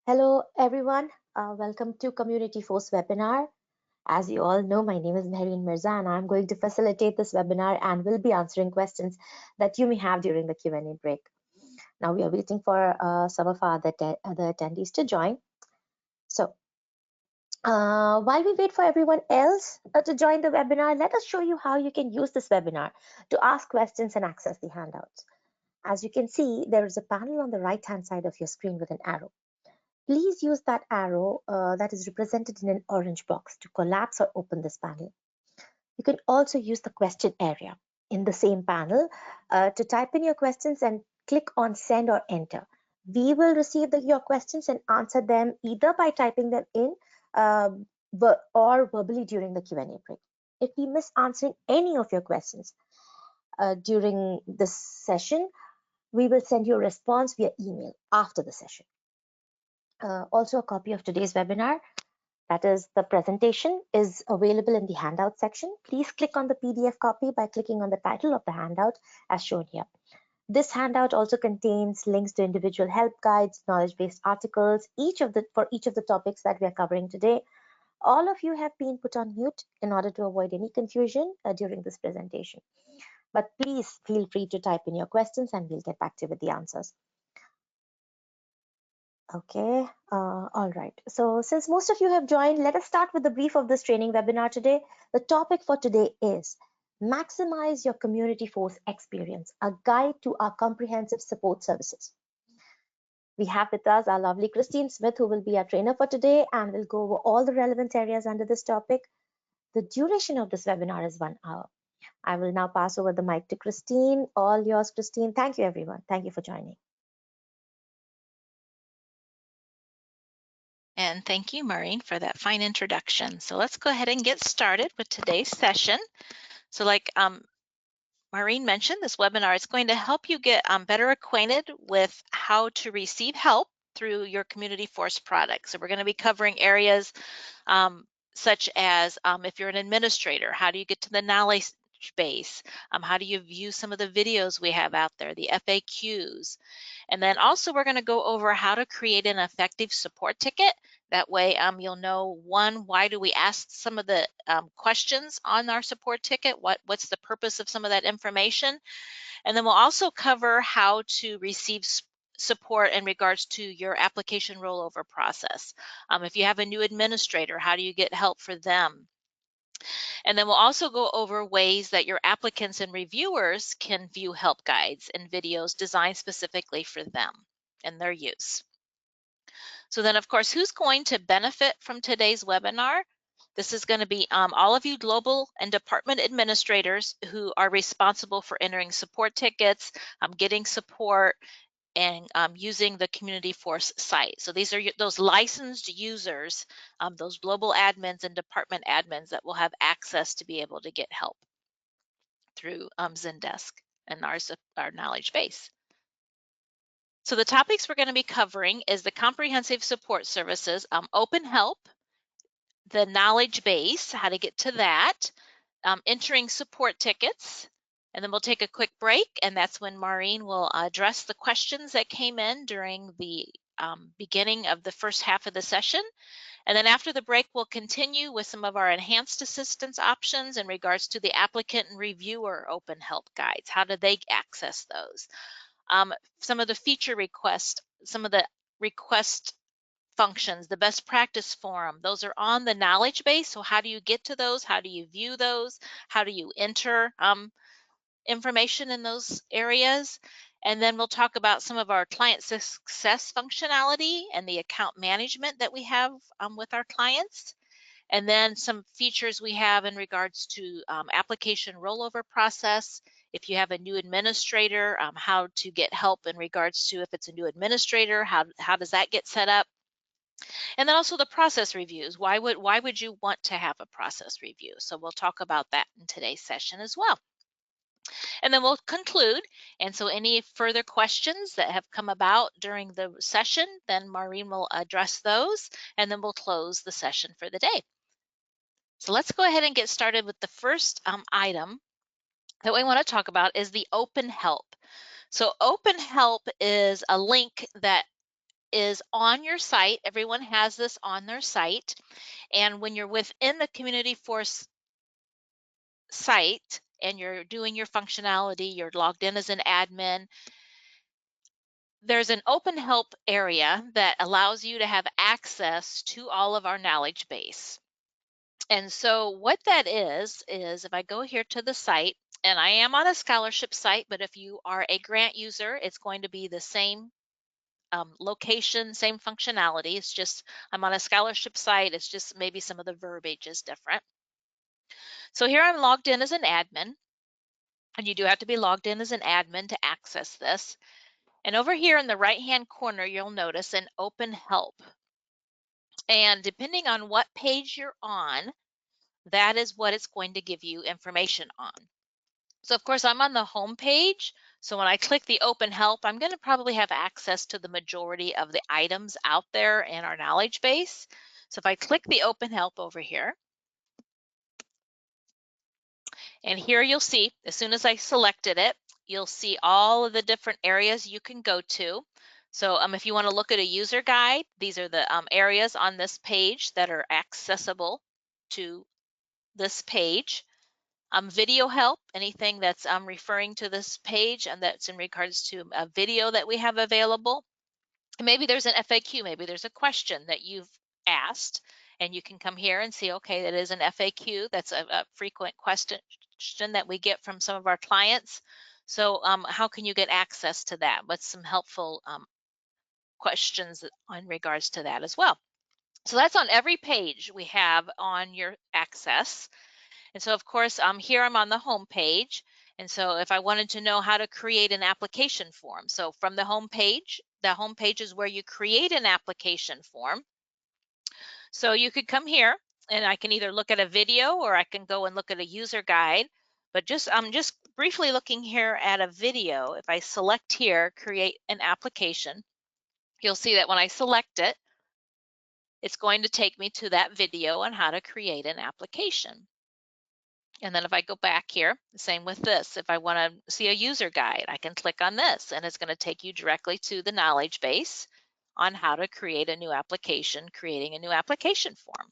Hello, everyone. Welcome to CommunityForce webinar. As you all know, my name is Mehreen Mirza, and I'm going to facilitate this webinar and will be answering questions that you may have during the Q&A break. Now, we are waiting for some of our other attendees to join. So, while we wait for everyone else to join the webinar, let us show you how you can use this webinar to ask questions and access the handouts. As you can see, there is a panel on the right-hand side of your screen with an arrow. Please use that arrow that is represented in an orange box to collapse or open this panel. You can also use the question area in the same panel to type in your questions and click on send or enter. We will receive your questions and answer them either by typing them in or verbally during the Q&A break. If we miss answering any of your questions during this session, we will send you a response via email after the session. Also, a copy of today's webinar, that is the presentation, is available in the handout section. Please click on the PDF copy by clicking on the title of the handout as shown here. This handout also contains links to individual help guides, knowledge-based articles, for each of the topics that we are covering today. All of you have been put on mute in order to avoid any confusion during this presentation. But please feel free to type in your questions and we'll get back to you with the answers. Okay, all right. So since most of you have joined, let us start with the brief of this training webinar today. The topic for today is Maximize Your CommunityForce Experience, a guide to our comprehensive support services. We have with us our lovely Christine Smith, who will be our trainer for today and will go over all the relevant areas under this topic. The duration of this webinar is 1 hour. I will now pass over the mic to Christine. All yours, Christine. Thank you, everyone. Thank you for joining. And thank you, Maureen, for that fine introduction. So let's go ahead and get started with today's session. So like Maureen mentioned, this webinar is going to help you get better acquainted with how to receive help through your CommunityForce product. So we're going to be covering areas such as if you're an administrator, how do you get to the knowledge base? How do you view some of the videos we have out there, the FAQs? And then also we're going to go over how to create an effective support ticket. That way you'll know, one, why do we ask some of the questions on our support ticket? What's the purpose of some of that information? And then we'll also cover how to receive support in regards to your application rollover process. If you have a new administrator, how do you get help for them? And then we'll also go over ways that your applicants and reviewers can view help guides and videos designed specifically for them and their use. So then, of course, who's going to benefit from today's webinar? This is going to be all of you global and department administrators who are responsible for entering support tickets, getting support, and using the CommunityForce site. So these are those licensed users, those global admins and department admins that will have access to be able to get help through Zendesk and our knowledge base. So the topics we're going to be covering is the comprehensive support services, open help, the knowledge base, how to get to that, entering support tickets, and then we'll take a quick break, and that's when Maureen will address the questions that came in during the beginning of the first half of the session. And then after the break, we'll continue with some of our enhanced assistance options in regards to the applicant and reviewer open help guides. How do they access those? Some of the feature requests, some of the request functions, the best practice forum, those are on the knowledge base. So how do you get to those? How do you view those? How do you enter information in those areas? And then we'll talk about some of our client success functionality and the account management that we have with our clients. And then some features we have in regards to application rollover process. If you have a new administrator, how to get help in regards to if it's a new administrator, how does that get set up? And then also the process reviews. Why would you want to have a process review? So we'll talk about that in today's session as well. And then we'll conclude. And so any further questions that have come about during the session, then Maureen will address those, and then we'll close the session for the day. So let's go ahead and get started with the first item that we want to talk about is the open help. So open help is a link that is on your site. Everyone has this on their site. And when you're within the CommunityForce site and you're doing your functionality, you're logged in as an admin, there's an open help area that allows you to have access to all of our knowledge base. And so what that is if I go here to the site, and I am on a scholarship site, but if you are a grant user, it's going to be the same location, same functionality. It's just I'm on a scholarship site. It's just maybe some of the verbiage is different. So here I'm logged in as an admin, and you do have to be logged in as an admin to access this. And over here in the right-hand corner, you'll notice an open help. And depending on what page you're on, that is what it's going to give you information on. So of course, I'm on the home page. So when I click the open help, I'm going to probably have access to the majority of the items out there in our knowledge base. So if I click the open help over here, and here you'll see, as soon as I selected it, you'll see all of the different areas you can go to. So if you want to look at a user guide, these are the areas on this page that are accessible to this page. Video help, anything that's referring to this page and that's in regards to a video that we have available. And maybe there's an FAQ, maybe there's a question that you've asked, and you can come here and see, okay, that is an FAQ. That's a frequent question that we get from some of our clients. So how can you get access to that? What's some helpful questions in regards to that as well? So that's on every page we have on your access. And so of course, here I'm on the home page. And so if I wanted to know how to create an application form, so from the home page is where you create an application form. So you could come here and I can either look at a video or I can go and look at a user guide. But I'm just briefly looking here at a video. If I select here, create an application, you'll see that when I select it, it's going to take me to that video on how to create an application. And then if I go back here, same with this. If I want to see a user guide, I can click on this and it's going to take you directly to the knowledge base on how to create a new application, creating a new application form.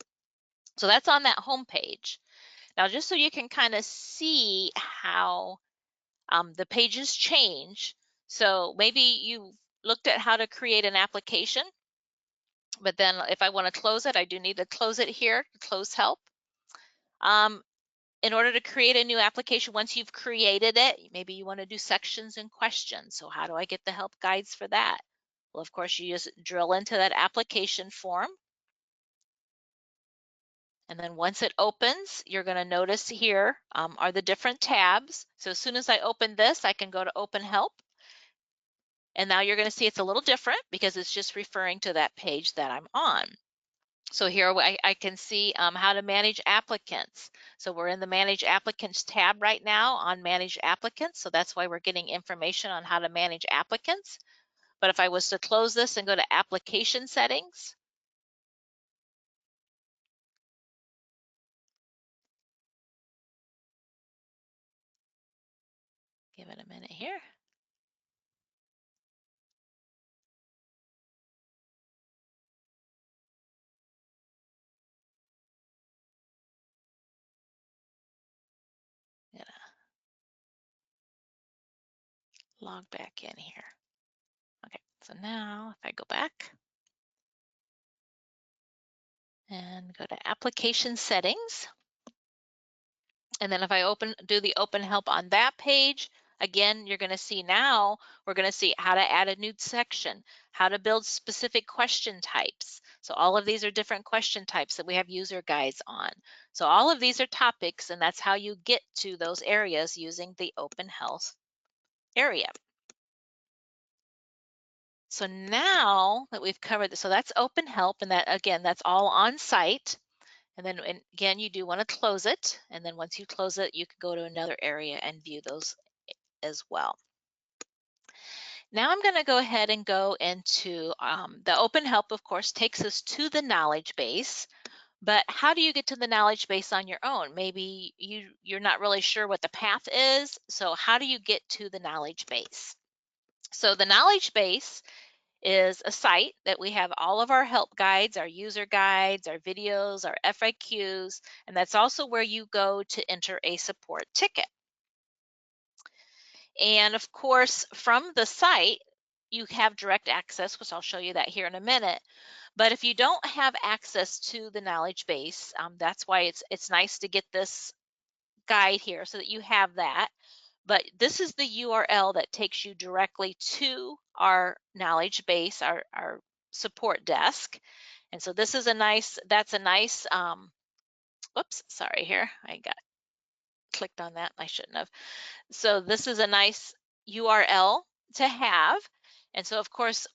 So that's on that home page. Now, just so you can kind of see how the pages change. So maybe you looked at how to create an application, but then if I want to close it, I do need to close it here, close help. In order to create a new application, once you've created it, maybe you want to do sections and questions. So how do I get the help guides for that? Well, of course, you just drill into that application form. And then once it opens, you're going to notice here are the different tabs. So as soon as I open this, I can go to Open Help. And now you're going to see it's a little different because it's just referring to that page that I'm on. So here I can see how to manage applicants. So we're in the Manage Applicants tab right now on Manage Applicants. So that's why we're getting information on how to manage applicants. But if I was to close this and go to Application Settings, give it a minute here. I'm gonna log back in here. Okay, so now if I go back and go to Application Settings, and then if I do the Open Help on that page, again, you're going to see now, we're going to see how to add a new section, how to build specific question types. So all of these are different question types that we have user guides on. So all of these are topics, and that's how you get to those areas using the Open Health area. So now that we've covered this, so that's Open Help, and that again, that's all on site. And then again, you do want to close it. And then once you close it, you can go to another area and view those as well. Now I'm going to go ahead and go into the Open Help, of course, takes us to the knowledge base. But how do you get to the knowledge base on your own? Maybe you're not really sure what the path is. So how do you get to the knowledge base? So the knowledge base is a site that we have all of our help guides, our user guides, our videos, our FAQs, and that's also where you go to enter a support ticket. And of course, from the site, you have direct access, which I'll show you that here in a minute. But if you don't have access to the knowledge base, that's why it's nice to get this guide here so that you have that. But this is the URL that takes you directly to our knowledge base, our support desk. And so this is that's a nice, whoops, sorry here. I got clicked on that. I shouldn't have. So this is a nice URL to have. And so of course,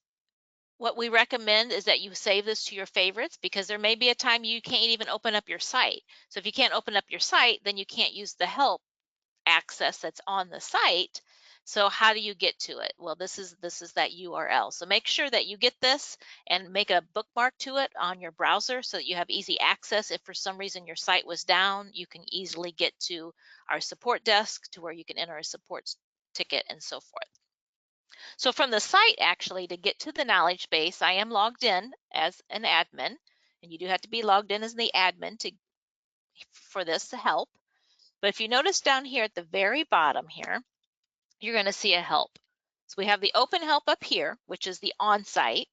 what we recommend is that you save this to your favorites because there may be a time you can't even open up your site. So if you can't open up your site, then you can't use the help access that's on the site. So how do you get to it? Well, this is that URL. So make sure that you get this and make a bookmark to it on your browser so that you have easy access. If for some reason your site was down, you can easily get to our support desk to where you can enter a support ticket and so forth. So from the site, actually, to get to the knowledge base, I am logged in as an admin, and you do have to be logged in as the admin for this to help. But if you notice down here at the very bottom here, you're going to see a help. So we have the open help up here, which is the on-site,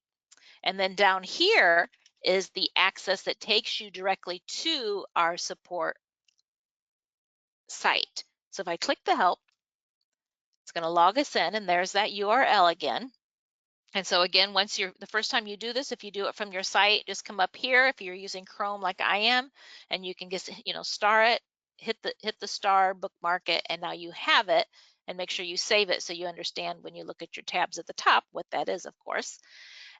and then down here is the access that takes you directly to our support site. So if I click the help, it's going to log us in, and there's that URL again. And so again, the first time you do this, if you do it from your site, just come up here if you're using Chrome like I am, and you can just, star it, hit the star, bookmark it, and now you have it, and make sure you save it so you understand when you look at your tabs at the top what that is, of course.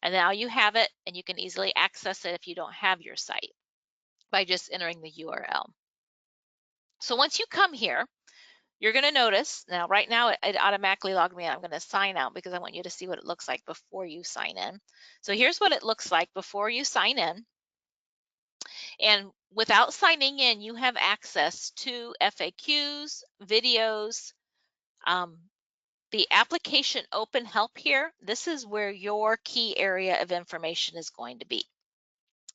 And now you have it, and you can easily access it if you don't have your site by just entering the URL. So once you come here, you're going to notice, now right now it automatically logged me in. I'm going to sign out because I want you to see what it looks like before you sign in. So here's what it looks like before you sign in. And without signing in, you have access to FAQs, videos, the application open help here. This is where your key area of information is going to be.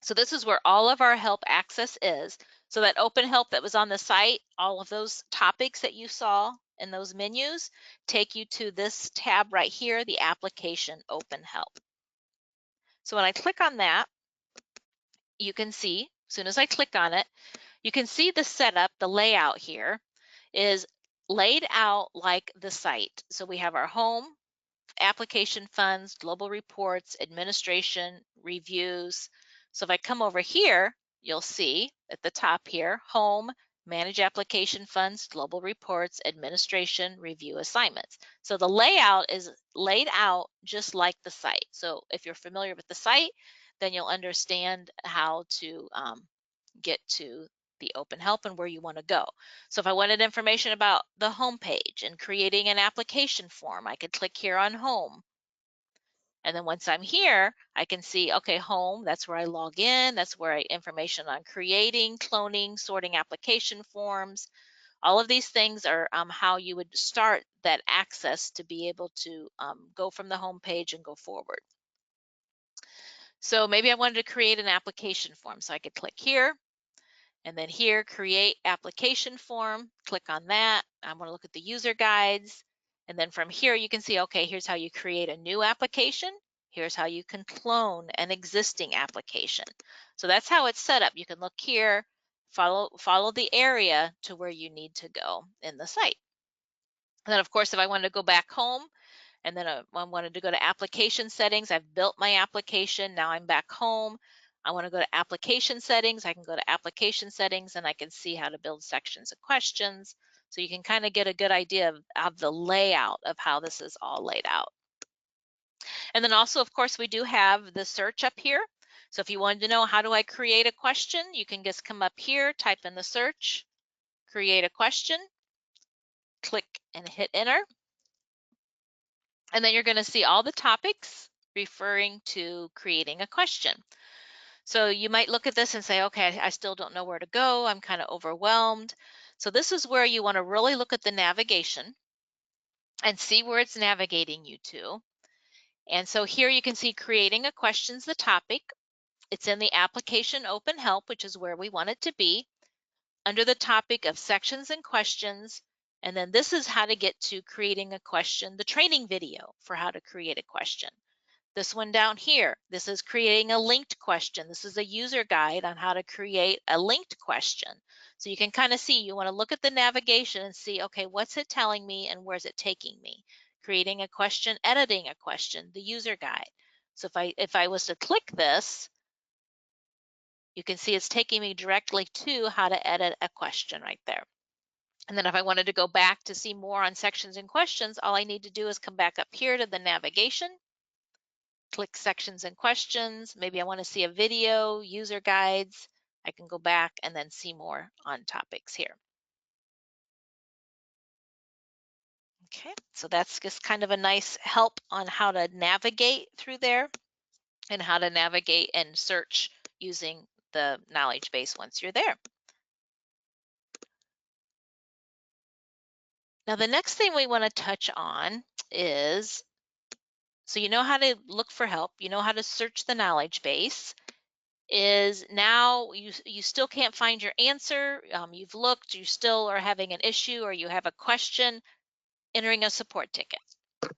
So this is where all of our help access is. So that open help that was on the site, all of those topics that you saw in those menus take you to this tab right here, the application open help. So when I click on that, you can see, as soon as I click on it, you can see the setup, the layout here is laid out like the site. So we have our home, application funds, global reports, administration, reviews. So if I come over here, you'll see at the top here, home, manage application funds, global reports, administration, review assignments. So the layout is laid out just like the site. So if you're familiar with the site, then you'll understand how to get to the open help and where you want to go. So if I wanted information about the home page and creating an application form, I could click here on home. And then once I'm here, I can see, okay, home, that's where I log in. That's where information on creating, cloning, sorting application forms. All of these things are how you would start that access to be able to go from the home page and go forward. So maybe I wanted to create an application form. So I could click here. And then here, create application form, click on that. I want to look at the user guides. And then from here, you can see, okay, here's how you create a new application. Here's how you can clone an existing application. So that's how it's set up. You can look here, follow the area to where you need to go in the site. And then of course, if I wanted to go back home, and then I wanted to go to application settings. I've built my application. Now I'm back home. I want to go to application settings. I can go to application settings and I can see how to build sections of questions. So you can kind of get a good idea of the layout of how this is all laid out. And then also, of course, we do have the search up here. So if you wanted to know how do I create a question, you can just come up here, type in the search, create a question, click and hit enter. And then you're going to see all the topics referring to creating a question. So you might look at this and say, okay, I still don't know where to go. I'm kind of overwhelmed. So this is where you want to really look at the navigation and see where it's navigating you to. And so here you can see creating a question's the topic. It's in the application open help, which is where we want it to be, under the topic of sections and questions. And then this is how to get to creating a question, the training video for how to create a question. This one down here, this is creating a linked question. This is a user guide on how to create a linked question. So you can kind of see, you want to look at the navigation and see, okay, what's it telling me and where's it taking me? Creating a question, editing a question, the user guide. So if I was to click this, you can see it's taking me directly to how to edit a question right there. And then if I wanted to go back to see more on sections and questions, all I need to do is come back up here to the navigation, click sections and questions. Maybe I want to see a video, user guides. I can go back and then see more on topics here. Okay, so that's just kind of a nice help on how to navigate through there and how to navigate and search using the knowledge base once you're there. Now, the next thing we want to touch on is, so you know how to look for help, you know how to search the knowledge base, is now you still can't find your answer, you've looked, you still are having an issue or you have a question, entering a support ticket.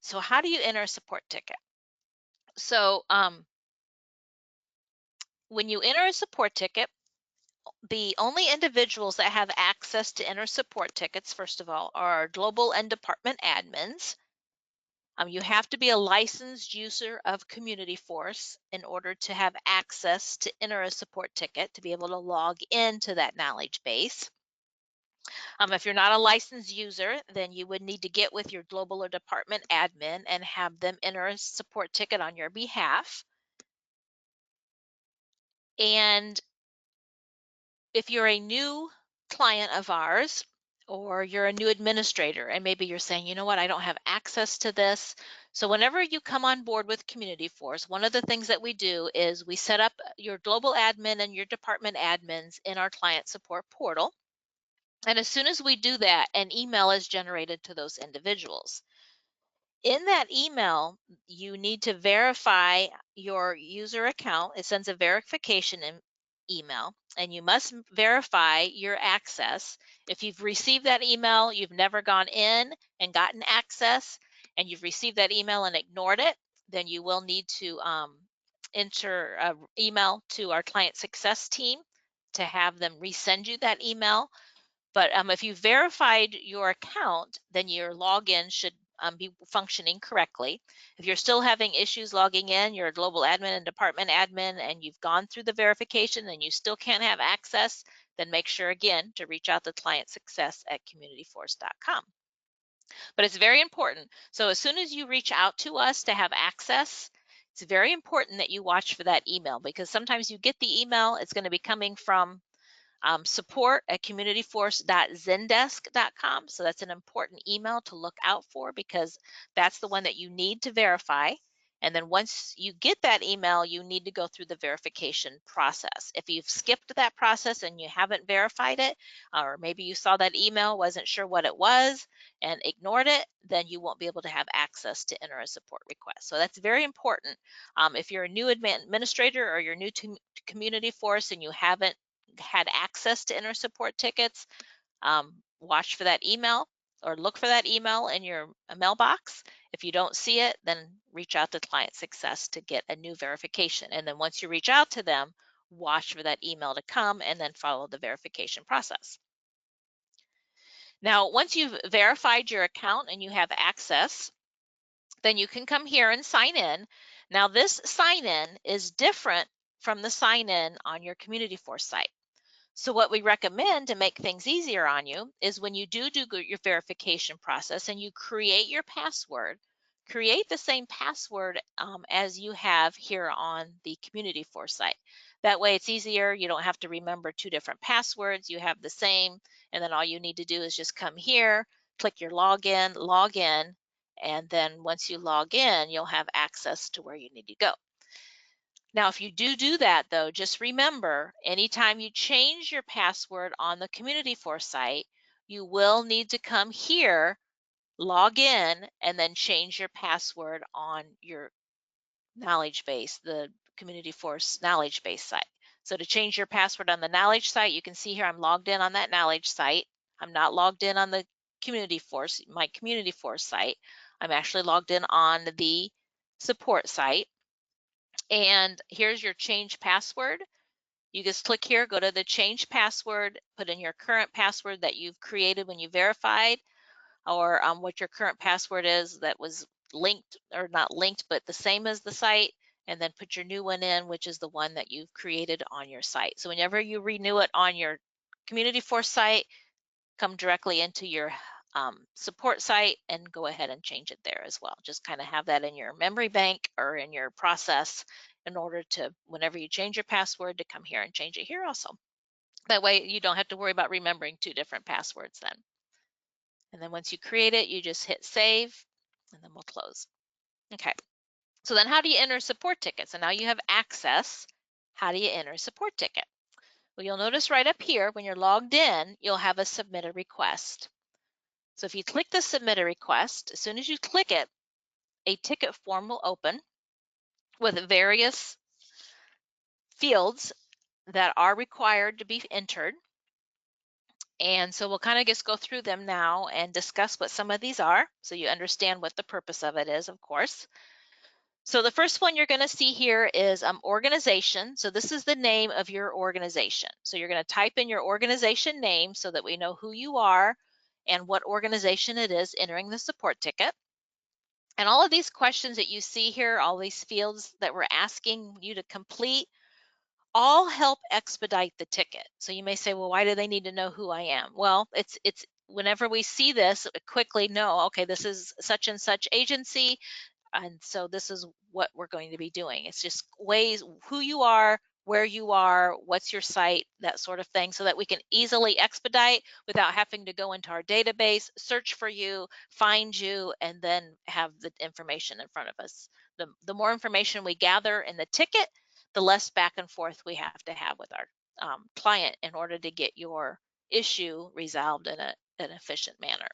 So how do you enter a support ticket? So when you enter a support ticket, the only individuals that have access to enter support tickets, first of all, are global and department admins. You have to be a licensed user of CommunityForce in order to have access to enter a support ticket, to be able to log into that knowledge base. If you're not a licensed user, then you would need to get with your global or department admin and have them enter a support ticket on your behalf. And if you're a new client of ours, or you're a new administrator and maybe you're saying, you know what, I don't have access to this. So whenever you come on board with CommunityForce, one of the things that we do is we set up your global admin and your department admins in our client support portal. And as soon as we do that, an email is generated to those individuals. In that email, you need to verify your user account. It sends a verification email, and you must verify your access. If you've received that email, you've never gone in and gotten access, and you've received that email and ignored it, then you will need to enter an email to our client success team to have them resend you that email. But if you verified your account, then your login should be functioning correctly. If you're still having issues logging in, you're a global admin and department admin, and you've gone through the verification and you still can't have access, then make sure again to reach out to client success at communityforce.com. But it's very important. So as soon as you reach out to us to have access, it's very important that you watch for that email, because sometimes you get the email, it's going to be coming from support at communityforce.zendesk.com. So that's an important email to look out for, because that's the one that you need to verify. And then once you get that email, you need to go through the verification process. If you've skipped that process and you haven't verified it, or maybe you saw that email, wasn't sure what it was, and ignored it, then you won't be able to have access to enter a support request. So that's very important. If you're a new administrator or you're new to CommunityForce and you haven't had access to enter support tickets, watch for that email or look for that email in your mailbox. If you don't see it, then reach out to client success to get a new verification. And then once you reach out to them, watch for that email to come and then follow the verification process. Now, once you've verified your account and you have access, then you can come here and sign in. Now, this sign in is different from the sign in on your CommunityForce site. So what we recommend to make things easier on you is when you do your verification process and you create your password, create the same password as you have here on the CommunityForce site. That way it's easier. You don't have to remember two different passwords. You have the same, and then all you need to do is just come here, click your log in, and then once you log in, you'll have access to where you need to go. Now, if you do that, though, just remember, anytime you change your password on the CommunityForce site, you will need to come here, log in, and then change your password on your knowledge base, the CommunityForce knowledge base site. So to change your password on the knowledge site, you can see here I'm logged in on that knowledge site. I'm not logged in on the CommunityForce, my CommunityForce site. I'm actually logged in on the support site. And here's your change password. You just click here, go to the change password, put in your current password that you've created when you verified, or what your current password is that was linked, or not linked, but the same as the site, and then put your new one in, which is the one that you've created on your site. So whenever you renew it on your CommunityForce site, come directly into your support site and go ahead and change it there as well. Just kind of have that in your memory bank or in your process in order to, whenever you change your password, to come here and change it here also. That way you don't have to worry about remembering two different passwords then. And then once you create it, you just hit save, and then we'll close. Okay, so then how do you enter support tickets? And now you have access. How do you enter a support ticket? Well, you'll notice right up here when you're logged in, you'll have a submit a request. So if you click the submit a request, as soon as you click it, a ticket form will open with various fields that are required to be entered. And so we'll kind of just go through them now and discuss what some of these are so you understand what the purpose of it is, of course. So the first one you're going to see here is organization. So this is the name of your organization. So you're going to type in your organization name so that we know who you are and what organization it is entering the support ticket. And all of these questions that you see here, all these fields that we're asking you to complete, all help expedite the ticket. So you may say, well, why do they need to know who I am? Well, it's whenever we see this, quickly know, okay, this is such and such agency, and so this is what we're going to be doing. It's just ways, who you are, where you are, what's your site, that sort of thing, so that we can easily expedite without having to go into our database, search for you, find you, and then have the information in front of us. The more information we gather in the ticket, the less back and forth we have to have with our client in order to get your issue resolved in an efficient manner.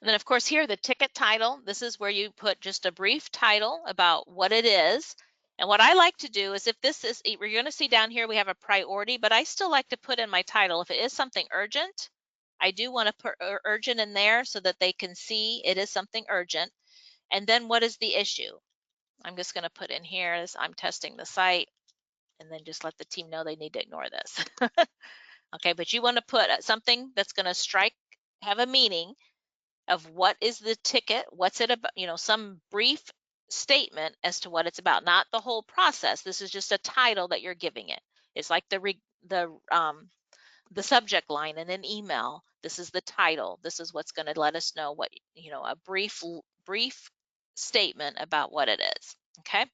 And then of course here, the ticket title, this is where you put just a brief title about what it is. And what I like to do is, if this is, we're going to see down here we have a priority, but I still like to put in my title, if it is something urgent, I do want to put urgent in there so that they can see it is something urgent. And then what is the issue? I'm just going to put in here is I'm testing the site, and then just let the team know they need to ignore this. Okay, but you want to put something that's going to strike, have a meaning of what is the ticket, what's it about, some brief statement as to what it's about, not the whole process. This is just a title that you're giving it. It's like the subject line in an email. This is the title. This is what's going to let us know what, a brief statement about what it is. Okay.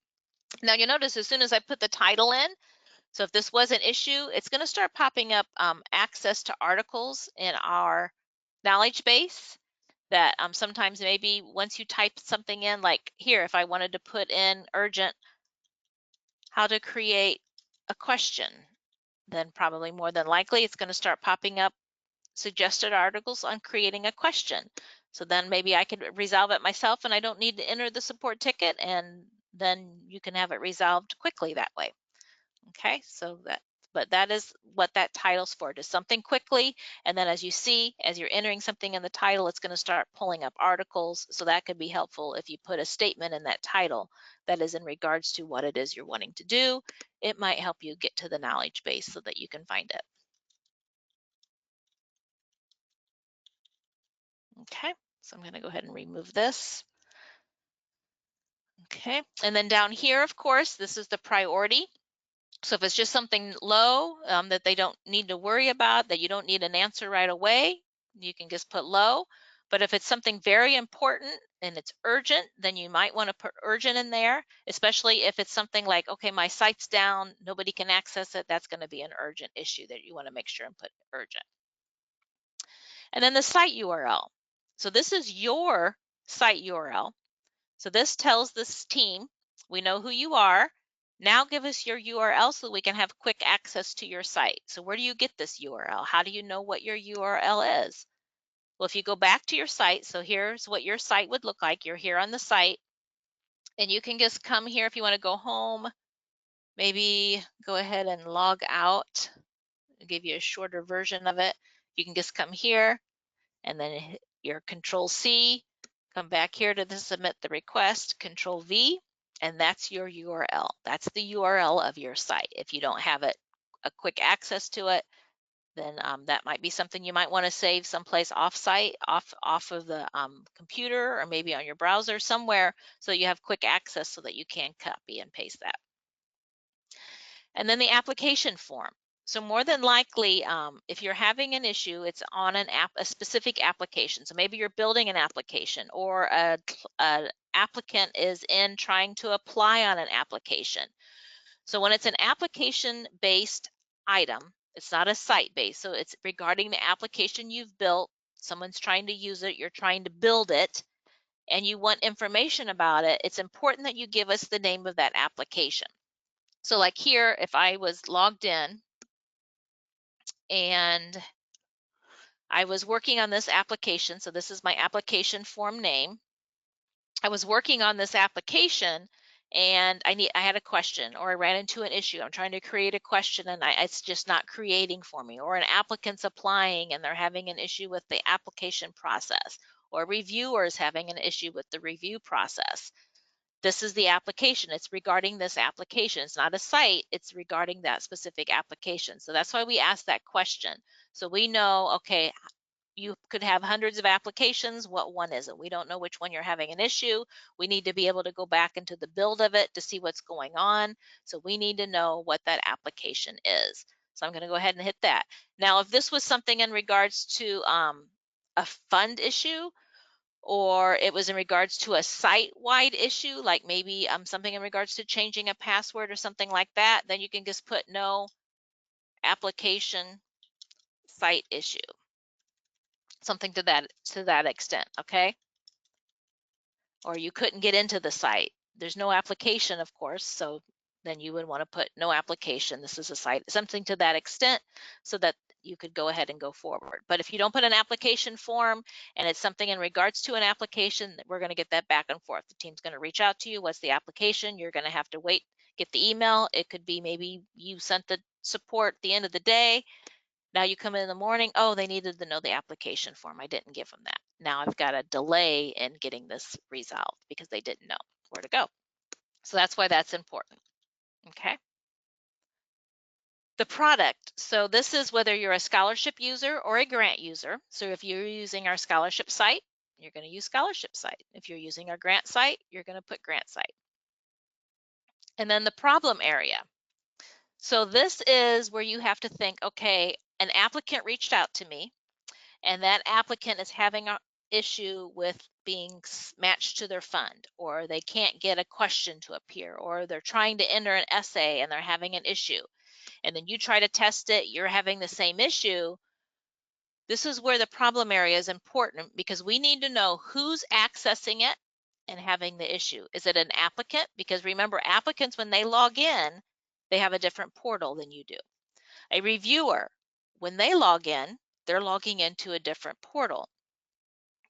Now you notice as soon as I put the title in, so if this was an issue, it's going to start popping up access to articles in our knowledge base that sometimes maybe once you type something in, like here, if I wanted to put in urgent, how to create a question, then probably more than likely it's going to start popping up suggested articles on creating a question. So then maybe I could resolve it myself and I don't need to enter the support ticket, and then you can have it resolved quickly that way. Okay, so but that is what that title's for, just something quickly. And then as you see, as you're entering something in the title, it's going to start pulling up articles. So that could be helpful if you put a statement in that title that is in regards to what it is you're wanting to do. It might help you get to the knowledge base so that you can find it. Okay, so I'm going to go ahead and remove this. Okay, and then down here, of course, this is the priority. So if it's just something low that they don't need to worry about, that you don't need an answer right away, you can just put low. But if it's something very important and it's urgent, then you might want to put urgent in there, especially if it's something like, okay, my site's down, nobody can access it. That's going to be an urgent issue that you want to make sure and put urgent. And then the site URL. So this is your site URL. So this tells this team, we know who you are. Now give us your URL so we can have quick access to your site. So where do you get this URL? How do you know what your URL is? Well, if you go back to your site, so here's what your site would look like. You're here on the site. And you can just come here if you want to go home, maybe go ahead and log out. I'll give you a shorter version of it. You can just come here and then hit your Control C, come back here to the submit the request, Control V, and that's your URL. That's the URL of your site. If you don't have it, a quick access to it, then that might be something you might want to save someplace off-site, off of the computer, or maybe on your browser somewhere, so you have quick access so that you can copy and paste that. And then the application form. So more than likely, if you're having an issue, it's on a specific application. So maybe you're building an application, or a applicant is in trying to apply on an application. So when it's an application-based item, it's not a site-based. So it's regarding the application you've built. Someone's trying to use it, you're trying to build it, and you want information about it. It's important that you give us the name of that application. So like here, if I was logged in and I was working on this application, so this is my application form name. I was working on this application and I had a question, or I ran into an issue. I'm trying to create a question and it's just not creating for me, or an applicant's applying and they're having an issue with the application process, or a reviewer is having an issue with the review process. This is the application. It's regarding this application. It's not a site. It's regarding that specific application. So that's why we ask that question. So we know, okay, you could have hundreds of applications. What one is it? We don't know which one you're having an issue. We need to be able to go back into the build of it to see what's going on. So we need to know what that application is. So I'm going to go ahead and hit that. Now, if this was something in regards to a fund issue, or it was in regards to a site-wide issue, like maybe something in regards to changing a password or something like that, then you can just put no application site issue, something to that extent, okay? Or you couldn't get into the site. There's no application, of course, so then you would want to put no application. This is a site, something to that extent, so that you could go ahead and go forward. But if you don't put an application form and it's something in regards to an application, we're going to get that back and forth. The team's going to reach out to you. What's the application? You're going to have to wait, get the email. It could be maybe you sent the support at the end of the day. Now you come in the morning, oh, they needed to know the application form. I didn't give them that. Now I've got a delay in getting this resolved because they didn't know where to go. So that's why that's important. Okay. The product. So this is whether you're a scholarship user or a grant user. So if you're using our scholarship site, you're going to use scholarship site. If you're using our grant site, you're going to put grant site. And then the problem area. So this is where you have to think, okay, an applicant reached out to me, and that applicant is having an issue with being matched to their fund, or they can't get a question to appear, or they're trying to enter an essay and they're having an issue, and then you try to test it, you're having the same issue. This is where the problem area is important, because we need to know who's accessing it and having the issue. Is it an applicant? Because remember, applicants, when they log in, they have a different portal than you do. A reviewer, when they log in, they're logging into a different portal.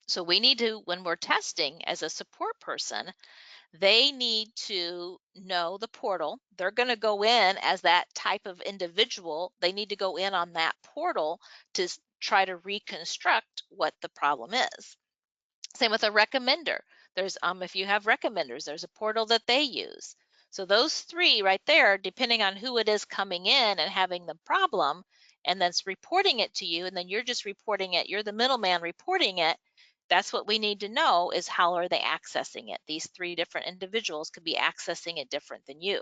So we need to, when we're testing as a support person, they need to know the portal. They're going to go in as that type of individual. They need to go in on that portal to try to reconstruct what the problem is. Same with a recommender. There's if you have recommenders, there's a portal that they use. So those three right there, depending on who it is coming in and having the problem, and then reporting it to you, and then you're just reporting it, you're the middleman reporting it. That's what we need to know, is how are they accessing it? These three different individuals could be accessing it different than you.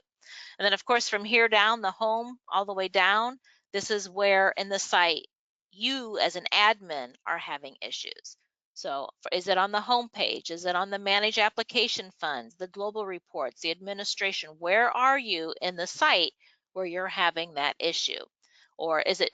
And then of course, from here down, the home all the way down, this is where in the site you as an admin are having issues. So is it on the home page? Is it on the manage application funds, the global reports, the administration? Where are you in the site where you're having that issue? Or is it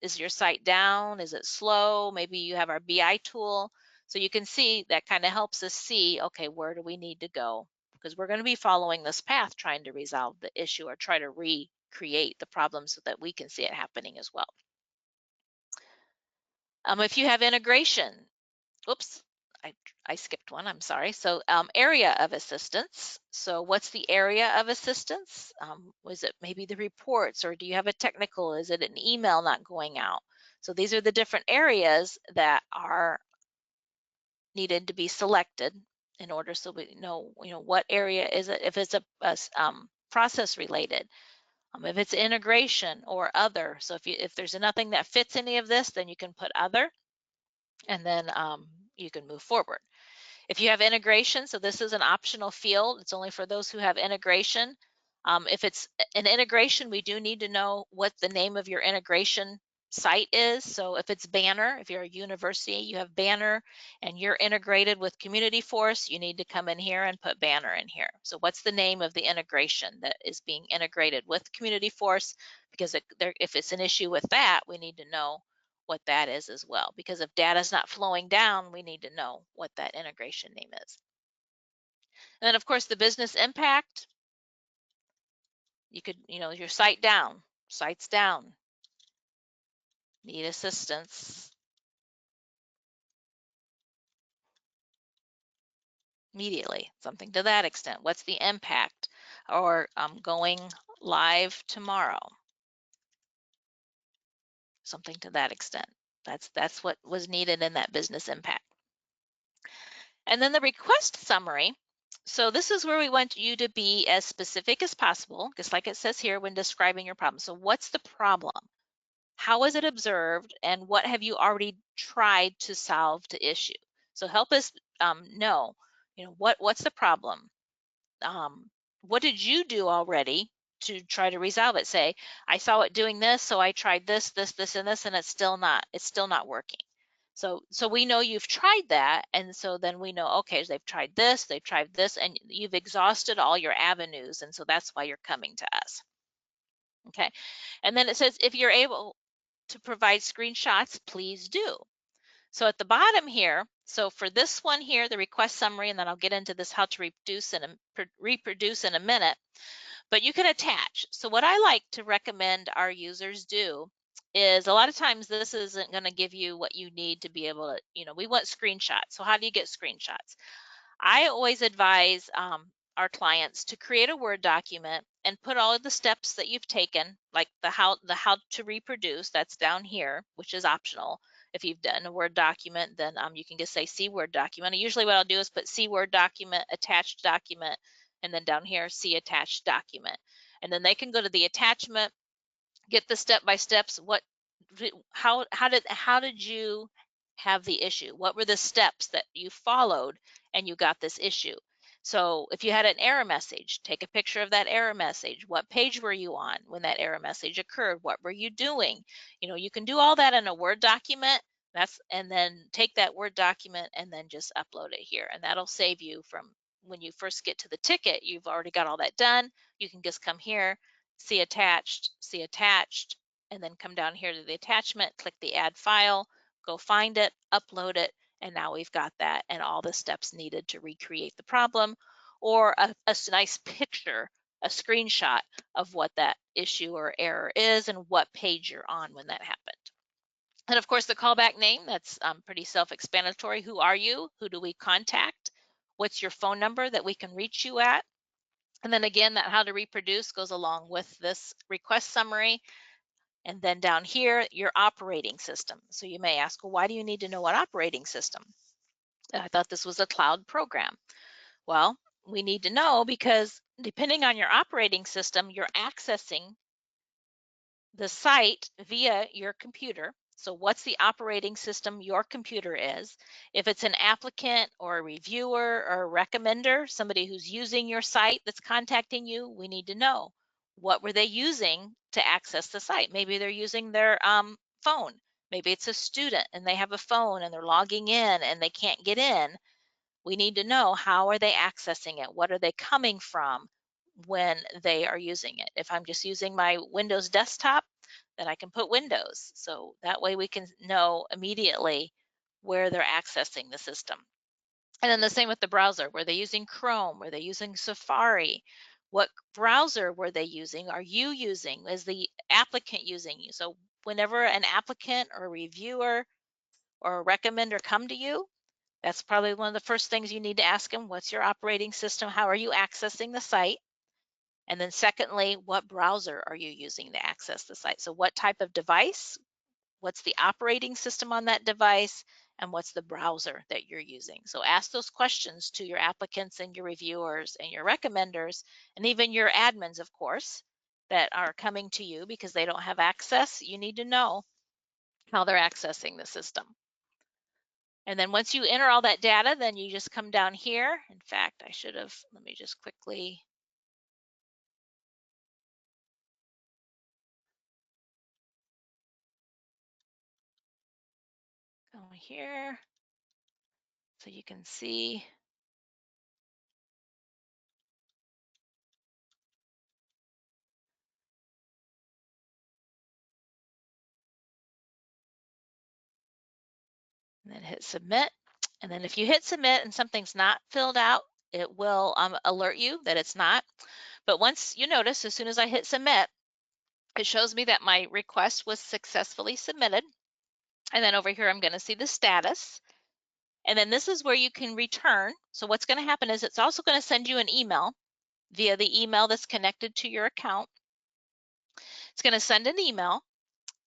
is your site down? Is it slow? Maybe you have our BI tool. So you can see that kind of helps us see, okay, where do we need to go? Because we're going to be following this path trying to resolve the issue or try to recreate the problem so that we can see it happening as well. If you have integration, oops, I skipped one, I'm sorry. So area of assistance. So what's the area of assistance? Was it maybe the reports, or do you have a technical? Is it an email not going out? So these are the different areas that are needed to be selected in order so we know, what area is it, if it's a process related, if it's integration or other. So if there's nothing that fits any of this, then you can put other, and then you can move forward. If you have integration, so this is an optional field, it's only for those who have integration. If it's an integration, we do need to know what the name of your integration site is. So if it's Banner, if you're a university, you have Banner and you're integrated with CommunityForce, you need to come in here and put Banner in here. So what's the name of the integration that is being integrated with CommunityForce? Because if it's an issue with that, we need to know what that is as well. Because if data is not flowing down, we need to know what that integration name is. And then of course the business impact, you could, your site's down, need assistance immediately, something to that extent. What's the impact? Or going live tomorrow, something to that extent. That's what was needed in that business impact. And then the request summary. So this is where we want you to be as specific as possible, just like it says here when describing your problem. So what's the problem? How was it observed? And what have you already tried to solve the issue? So help us know, what's the problem? What did you do already to try to resolve it? Say, I saw it doing this, so I tried this, this, and this, and it's still not working. So we know you've tried that, and so then we know, okay, they've tried this, and you've exhausted all your avenues, and so that's why you're coming to us. Okay, and then it says if you're able to provide screenshots, please do. So at the bottom here, so for this one here, the request summary, and then I'll get into this how to reproduce in a minute, but you can attach. So what I like to recommend our users do is, a lot of times this isn't going to give you what you need to be able to, we want screenshots. So how do you get screenshots? I always advise our clients to create a Word document and put all of the steps that you've taken, like the how to reproduce, that's down here, which is optional. If you've done a Word document, then you can just say see Word document. And usually what I'll do is put see Word document, attached document, and then down here, see attached document. And then they can go to the attachment, get the step-by-steps. How did you have the issue? What were the steps that you followed and you got this issue? So if you had an error message, take a picture of that error message. What page were you on when that error message occurred? What were you doing? You can do all that in a Word document. And then take that Word document and then just upload it here. And that'll save you from, when you first get to the ticket, you've already got all that done. You can just come here, see attached, and then come down here to the attachment, click the add file, go find it, upload it, and now we've got that and all the steps needed to recreate the problem, or a nice picture, a screenshot of what that issue or error is and what page you're on when that happened. And of course, the callback name, that's pretty self-explanatory. Who are you? Who do we contact? What's your phone number that we can reach you at? And then again, that how to reproduce goes along with this request summary. And then down here, your operating system. So you may ask, well, why do you need to know what operating system? I thought this was a cloud program. Well, we need to know because depending on your operating system, you're accessing the site via your computer. So what's the operating system your computer is? If it's an applicant or a reviewer or a recommender, somebody who's using your site that's contacting you, we need to know what were they using to access the site. Maybe they're using their phone. Maybe it's a student and they have a phone and they're logging in and they can't get in. We need to know, how are they accessing it? What are they coming from when they are using it? If I'm just using my Windows desktop, then I can put Windows. So that way we can know immediately where they're accessing the system. And then the same with the browser. Were they using Chrome? Were they using Safari? What browser were they using? Are you using? Is the applicant using you? So whenever an applicant or a reviewer or a recommender come to you, That's probably one of the first things you need to ask them. What's your operating system? How are you accessing the site? And then secondly, what browser are you using to access the site? So what type of device? What's the operating system on that device? And what's the browser that you're using? So ask those questions to your applicants and your reviewers and your recommenders, and even your admins, of course, that are coming to you because they don't have access. You need to know how they're accessing the system. And then once you enter all that data, then you just come down here. In fact, I should have, let me just quickly go here so you can see. And then hit submit. And then if you hit submit and something's not filled out, it will alert you that it's not. But once you notice, as soon as I hit submit, it shows me that my request was successfully submitted. And then over here, I'm going to see the status. And then this is where you can return. So what's going to happen is it's also going to send you an email via the email that's connected to your account. It's going to send an email.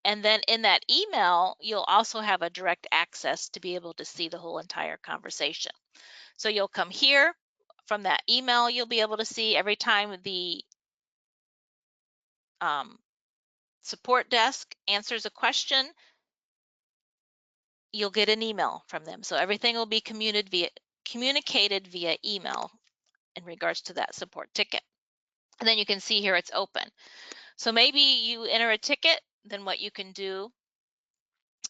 And then in that email, you'll also have a direct access to be able to see the whole entire conversation. So you'll come here from that email, you'll be able to see every time the support desk answers a question, you'll get an email from them. So everything will be communicated via email in regards to that support ticket. And then you can see here it's open. So maybe you enter a ticket, then what you can do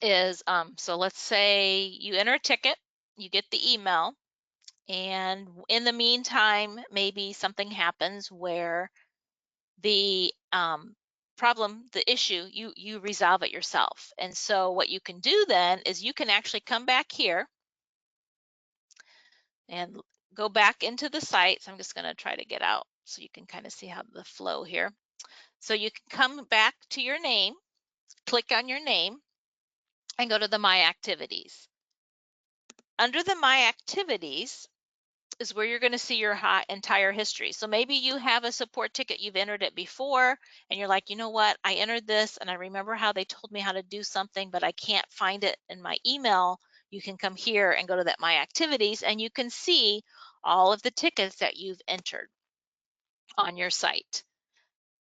is, so let's say you enter a ticket, you get the email, and in the meantime, maybe something happens where the problem, the issue, you resolve it yourself. And so what you can do then is you can actually come back here and go back into the site. So I'm just going to try to get out so you can kind of see how the flow here. So you can come back to your name, click on your name, and go to the My Activities. Under the My Activities is where you're going to see your entire history. So maybe you have a support ticket, you've entered it before, and you're like, you know what, I entered this and I remember how they told me how to do something, but I can't find it in my email. You can come here and go to that My Activities, and you can see all of the tickets that you've entered on your site.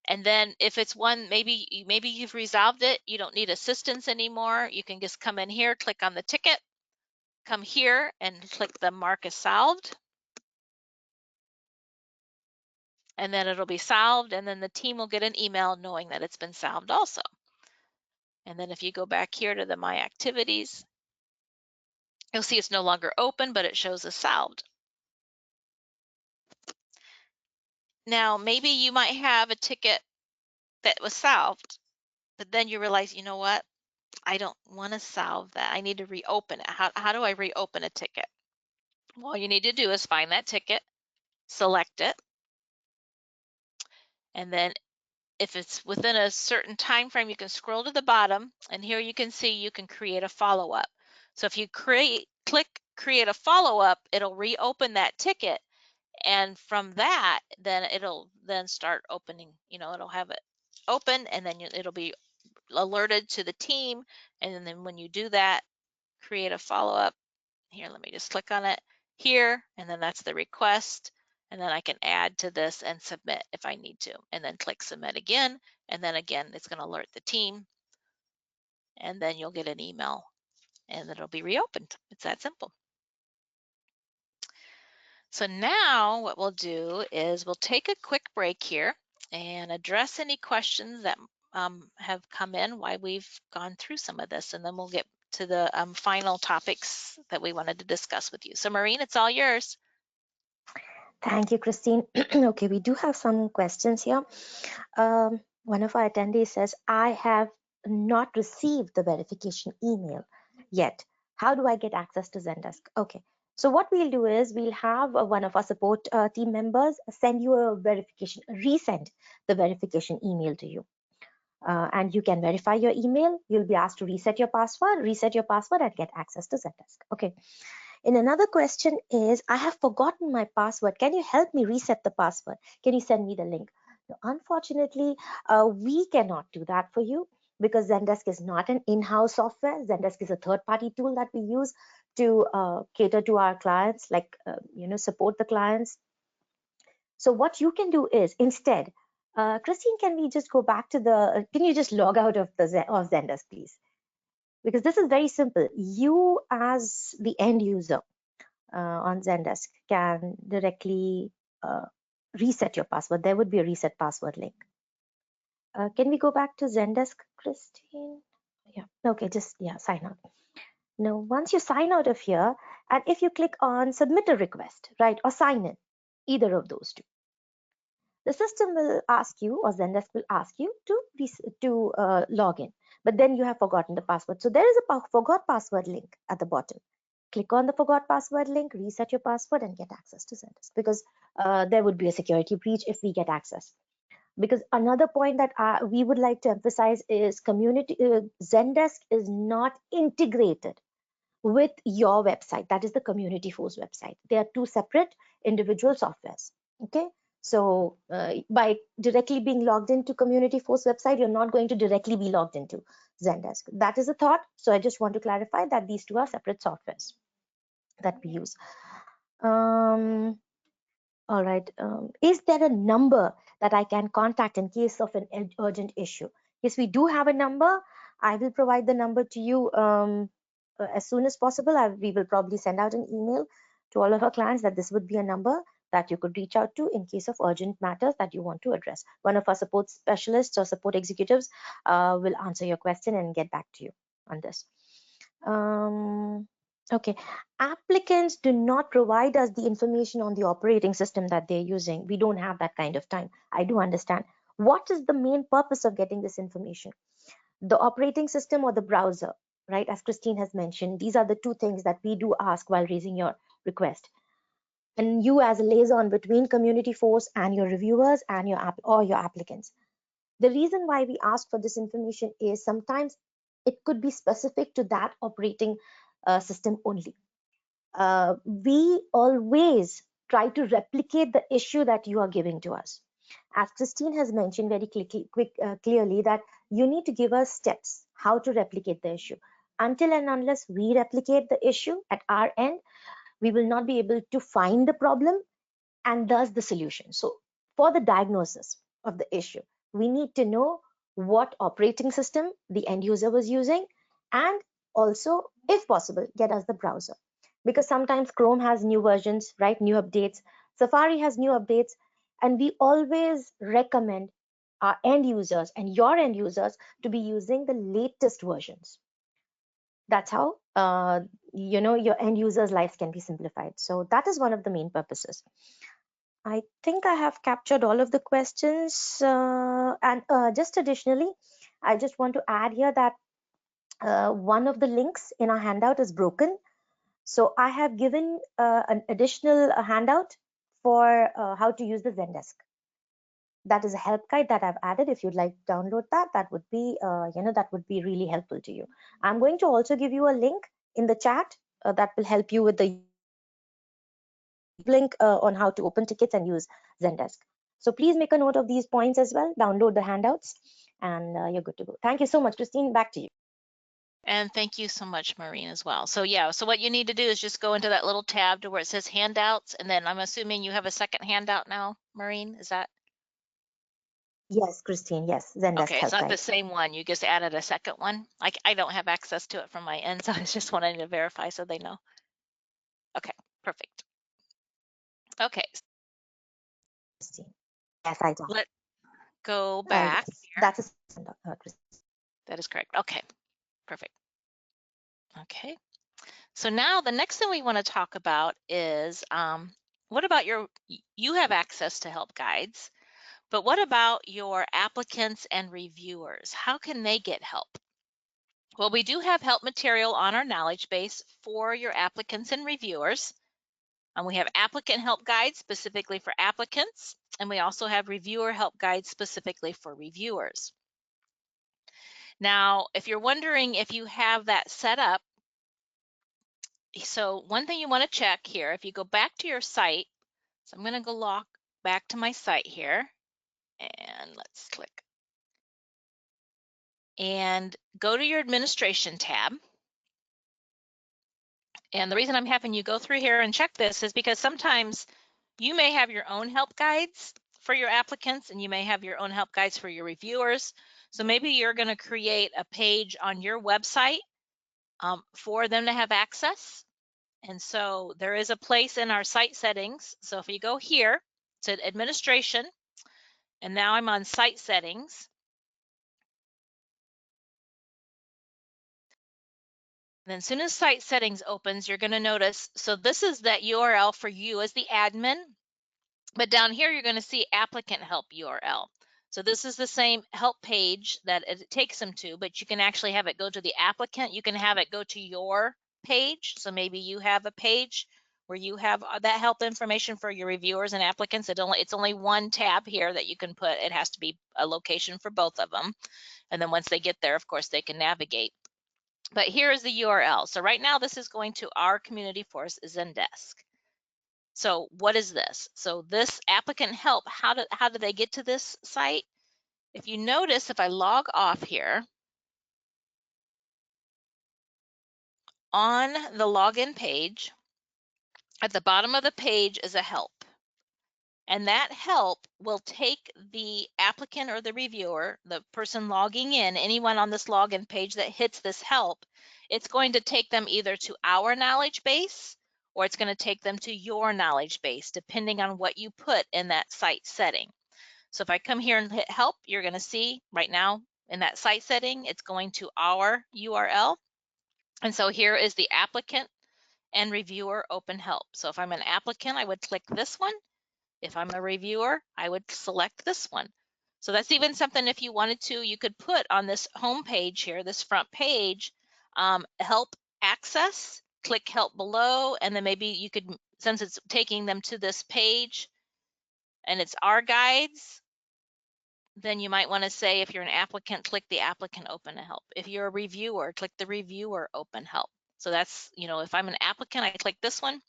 And then if it's one, maybe you've resolved it, you don't need assistance anymore, you can just come in here, click on the ticket, come here and click the mark as solved. And then it'll be solved, and then the team will get an email knowing that it's been solved also. And then if you go back here to the My Activities, you'll see it's no longer open, but it shows as solved. Now, maybe you might have a ticket that was solved, but then you realize, you know what? I don't want to solve that. I need to reopen it. How do I reopen a ticket? Well, all you need to do is find that ticket, select it, and then if it's within a certain time frame, you can scroll to the bottom, and here you can see you can create a follow-up. So if you click create a follow-up, it'll reopen that ticket, and from that, then it'll then start opening. It'll have it open, and then it'll be alerted to the team, and then when you do that, create a follow-up. Here, let me just click on it here, and then that's the request. And then I can add to this and submit if I need to, and then click submit again. And then again, it's going to alert the team, and then you'll get an email and it'll be reopened. It's that simple. So now what we'll do is we'll take a quick break here and address any questions that have come in while we've gone through some of this, and then we'll get to the final topics that we wanted to discuss with you. So Maureen, it's all yours. Thank you, Christine. Okay, we do have some questions here. One of our attendees says, I have not received the verification email yet. How do I get access to Zendesk? Okay, so what we'll do is we'll have one of our support team members send you a verification, resend the verification email to you. And you can verify your email. You'll be asked to reset your password and get access to Zendesk. Okay. And another question is, I have forgotten my password. Can you help me reset the password? Can you send me the link? Now, unfortunately, we cannot do that for you because Zendesk is not an in-house software. Zendesk is a third-party tool that we use to cater to our clients, like support the clients. So what you can do is instead, Christine, can we just go back to the? Can you just log out of Zendesk, please? Because this is very simple. You, as the end user on Zendesk, can directly reset your password. There would be a reset password link. Can we go back to Zendesk, Christine? Yeah. Okay. Just sign out. Now, once you sign out of here, and if you click on submit a request, right, or sign in, either of those two, the system will ask you, or Zendesk will ask you to log in. But then you have forgotten the password. So there is a forgot password link at the bottom. Click on the forgot password link, reset your password, and get access to Zendesk, because there would be a security breach if we get access. Because another point that we would like to emphasize is Zendesk is not integrated with your website. That is the CommunityForce website. They are two separate individual softwares. Okay. So by directly being logged into CommunityForce website, you're not going to directly be logged into Zendesk. That is a thought. So I just want to clarify that these two are separate softwares that we use. All right. Is there a number that I can contact in case of an urgent issue? Yes, we do have a number. I will provide the number to you as soon as possible. We will probably send out an email to all of our clients that this would be a number that you could reach out to in case of urgent matters that you want to address. One of our support specialists or support executives will answer your question and get back to you on this. Okay, applicants do not provide us the information on the operating system that they're using. We don't have that kind of time. I do understand. What is the main purpose of getting this information? The operating system or the browser, right? As Christine has mentioned, these are the two things that we do ask while raising your request. And you as a liaison between CommunityForce and your reviewers and your applicants. The reason why we ask for this information is sometimes it could be specific to that operating system only. We always try to replicate the issue that you are giving to us. As Christine has mentioned very clearly that you need to give us steps how to replicate the issue. Until and unless we replicate the issue at our end, we will not be able to find the problem and thus the solution. So for the diagnosis of the issue, we need to know what operating system the end user was using, and also, if possible, get us the browser. Because sometimes Chrome has new versions, right? New updates. Safari has new updates. And we always recommend our end users and your end users to be using the latest versions. That's how your end users' lives can be simplified. So that is one of the main purposes. I think I have captured all of the questions. And just additionally, I just want to add here that one of the links in our handout is broken. So I have given an additional handout for how to use the Zendesk. That is a help guide that I've added. If you'd like to download that, that would be, that would be really helpful to you. I'm going to also give you a link in the chat that will help you with the link on how to open tickets and use Zendesk. So please make a note of these points as well. Download the handouts, and you're good to go. Thank you so much, Christine. Back to you. And thank you so much, Maureen, as well. So yeah, so what you need to do is just go into that little tab to where it says handouts, and then I'm assuming you have a second handout now, Maureen, is that? Yes, Christine. Yes, Zendesk Okay, it's help not the guide. same one. You just added a second one. I don't have access to it from my end, so I was just wanting to verify so they know. Okay, perfect. Okay, Christine. Yes, I do. let's go back Yes, here. that's a Christine. That is correct. Okay, perfect. Okay, so now the next thing we want to talk about is what about you have access to help guides, but what about your applicants and reviewers? How can they get help? Well, we do have help material on our knowledge base for your applicants and reviewers. And we have applicant help guides specifically for applicants, and we also have reviewer help guides specifically for reviewers. Now, if you're wondering if you have that set up, So one thing you want to check here, if you go back to your site, so I'm going to go log back to my site here, and let's click and go to your administration tab. And the reason I'm having you go through here and check this is because sometimes you may have your own help guides for your applicants, and you may have your own help guides for your reviewers. So maybe you're going to create a page on your website for them to have access. And so there is a place in our site settings. So if you go here to administration, and now I'm on site settings. And then as soon as site settings opens, you're going to notice, so this is that URL for you as the admin. But down here, you're going to see applicant help URL. So this is the same help page that it takes them to, but you can actually have it go to the applicant. You can have it go to your page. So maybe you have a page where you have that help information for your reviewers and applicants. It's only one tab here that you can put. It has to be a location for both of them. And then once they get there, of course, they can navigate. But here is the URL. So right now, this is going to our CommunityForce Zendesk. So what is this? So this applicant help, how do they get to this site? If you notice, if I log off here, on the login page, at the bottom of the page is a help. And that help will take the applicant or the reviewer, the person logging in, anyone on this login page that hits this help, it's going to take them either to our knowledge base or it's going to take them to your knowledge base, depending on what you put in that site setting. So if I come here and hit help, you're going to see right now in that site setting, it's going to our URL. And so here is the applicant and reviewer open help. So if I'm an applicant, I would click this one. If I'm a reviewer, I would select this one. So that's even something, if you wanted to, you could put on this home page here, this front page, help access, click help below, and then maybe you could, since it's taking them to this page and it's our guides, then you might want to say, if you're an applicant, click the applicant open to help. If you're a reviewer, click the reviewer open help. So that's, if I'm an applicant, I click this one.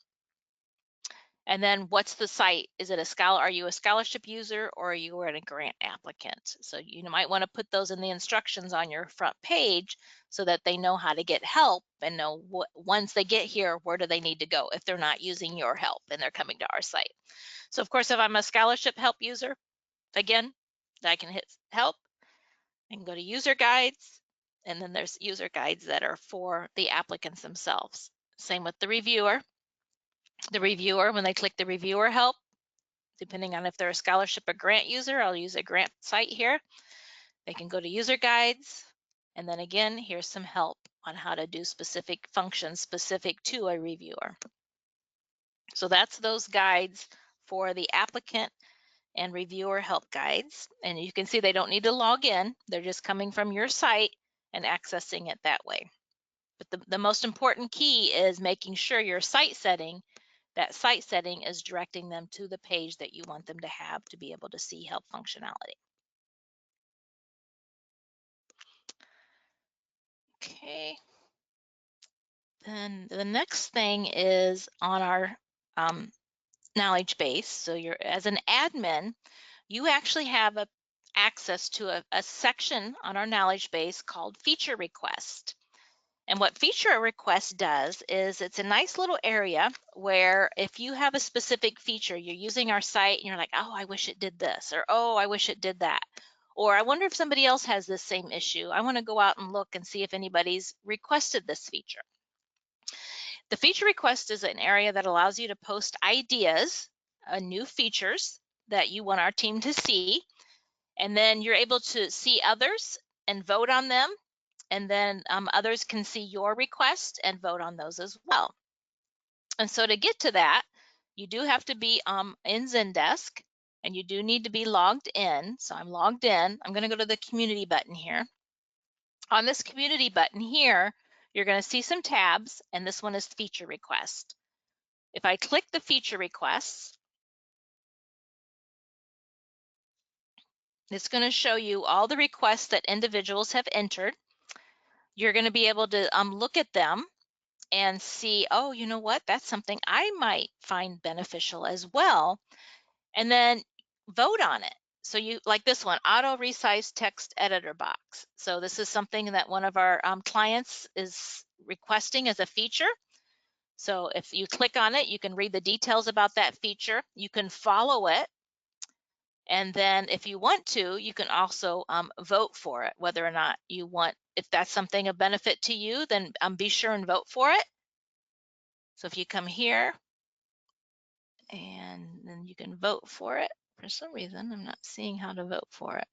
And then what's the site? Is it a scholar? Are you a scholarship user or are you a grant applicant? So you might want to put those in the instructions on your front page so that they know how to get help and know once they get here, where do they need to go if they're not using your help and they're coming to our site. So of course, if I'm a scholarship help user, again, I can hit help and go to user guides. And then there's user guides that are for the applicants themselves. Same with the reviewer. The reviewer, when they click the reviewer help, depending on if they're a scholarship or grant user, I'll use a grant site here. They can go to user guides. And then again, here's some help on how to do specific functions specific to a reviewer. So that's those guides for the applicant and reviewer help guides. And you can see they don't need to log in. They're just coming from your site and accessing it that way. But the most important key is making sure your site setting, that site setting is directing them to the page that you want them to have to be able to see help functionality. Okay. Then the next thing is on our knowledge base. So you're, as an admin, you actually have access to a section on our knowledge base called feature request. And what feature request does is it's a nice little area where if you have a specific feature, you're using our site and you're like, oh, I wish it did this, or oh, I wish it did that. Or I wonder if somebody else has this same issue. I want to go out and look and see if anybody's requested this feature. The feature request is an area that allows you to post ideas, new features that you want our team to see. And then you're able to see others and vote on them. And then others can see your request and vote on those as well. And so to get to that, you do have to be in Zendesk, and you do need to be logged in. So I'm logged in. I'm going to go to the community button here. On this community button here, you're going to see some tabs, and this one is feature request. If I click the feature requests, it's going to show you all the requests that individuals have entered. You're going to be able to look at them and see, oh, you know what, that's something I might find beneficial as well, and then vote on it. So you, like this one, auto resize text editor box. So this is something that one of our clients is requesting as a feature. So if you click on it, you can read the details about that feature. You can follow it. And then if you want to, you can also vote for it, whether or not you want, if that's something of benefit to you, then be sure and vote for it. So if you come here and then you can vote for it. For some reason, I'm not seeing how to vote for it.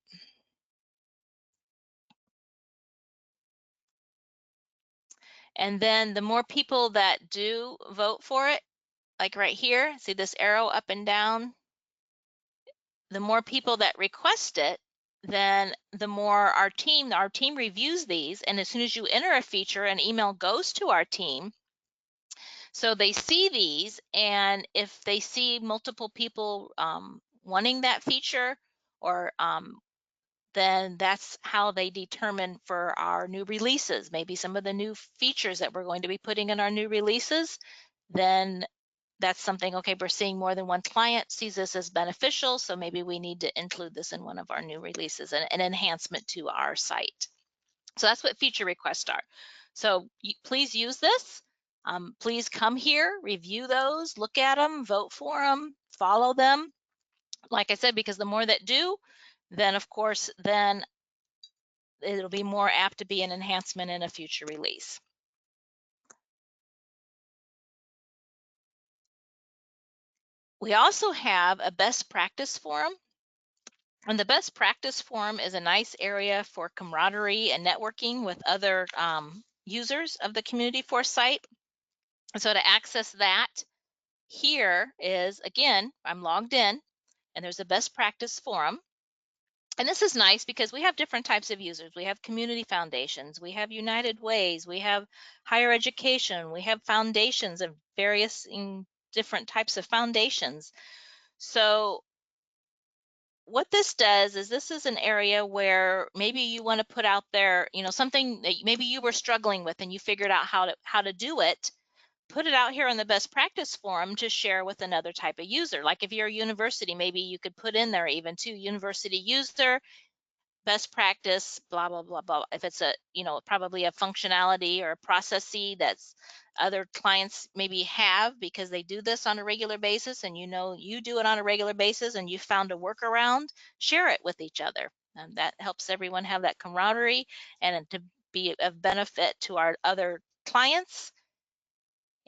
And then the more people that do vote for it, like right here, see this arrow up and down, the more people that request it, then the more our team reviews these. And as soon as you enter a feature, an email goes to our team. So they see these, and if they see multiple people wanting that feature, or then that's how they determine for our new releases, maybe some of the new features that we're going to be putting in our new releases, then that's something, okay, we're seeing more than one client sees this as beneficial, so maybe we need to include this in one of our new releases, and an enhancement to our site. So that's what feature requests are. So please use this. Please come here, review those, look at them, vote for them, follow them. Like I said, because the more that do, then of course, then it'll be more apt to be an enhancement in a future release. We also have a best practice forum. And the best practice forum is a nice area for camaraderie and networking with other users of the CommunityForce site. So to access that, here is, again, I'm logged in, and there's a best practice forum. And this is nice because we have different types of users. We have community foundations, we have United Ways, we have higher education, we have foundations of various different types of foundations. So what this does is, this is an area where maybe you want to put out there, something that maybe you were struggling with and you figured out how to do it. Put it out here on the best practice forum to share with another type of user. Like if you're a university, maybe you could put in there even to university user, best practice, blah, blah, blah, blah. If it's a, probably a functionality or a processy that's other clients maybe have because they do this on a regular basis, and you do it on a regular basis and you found a workaround, share it with each other. And that helps everyone have that camaraderie and to be of benefit to our other clients,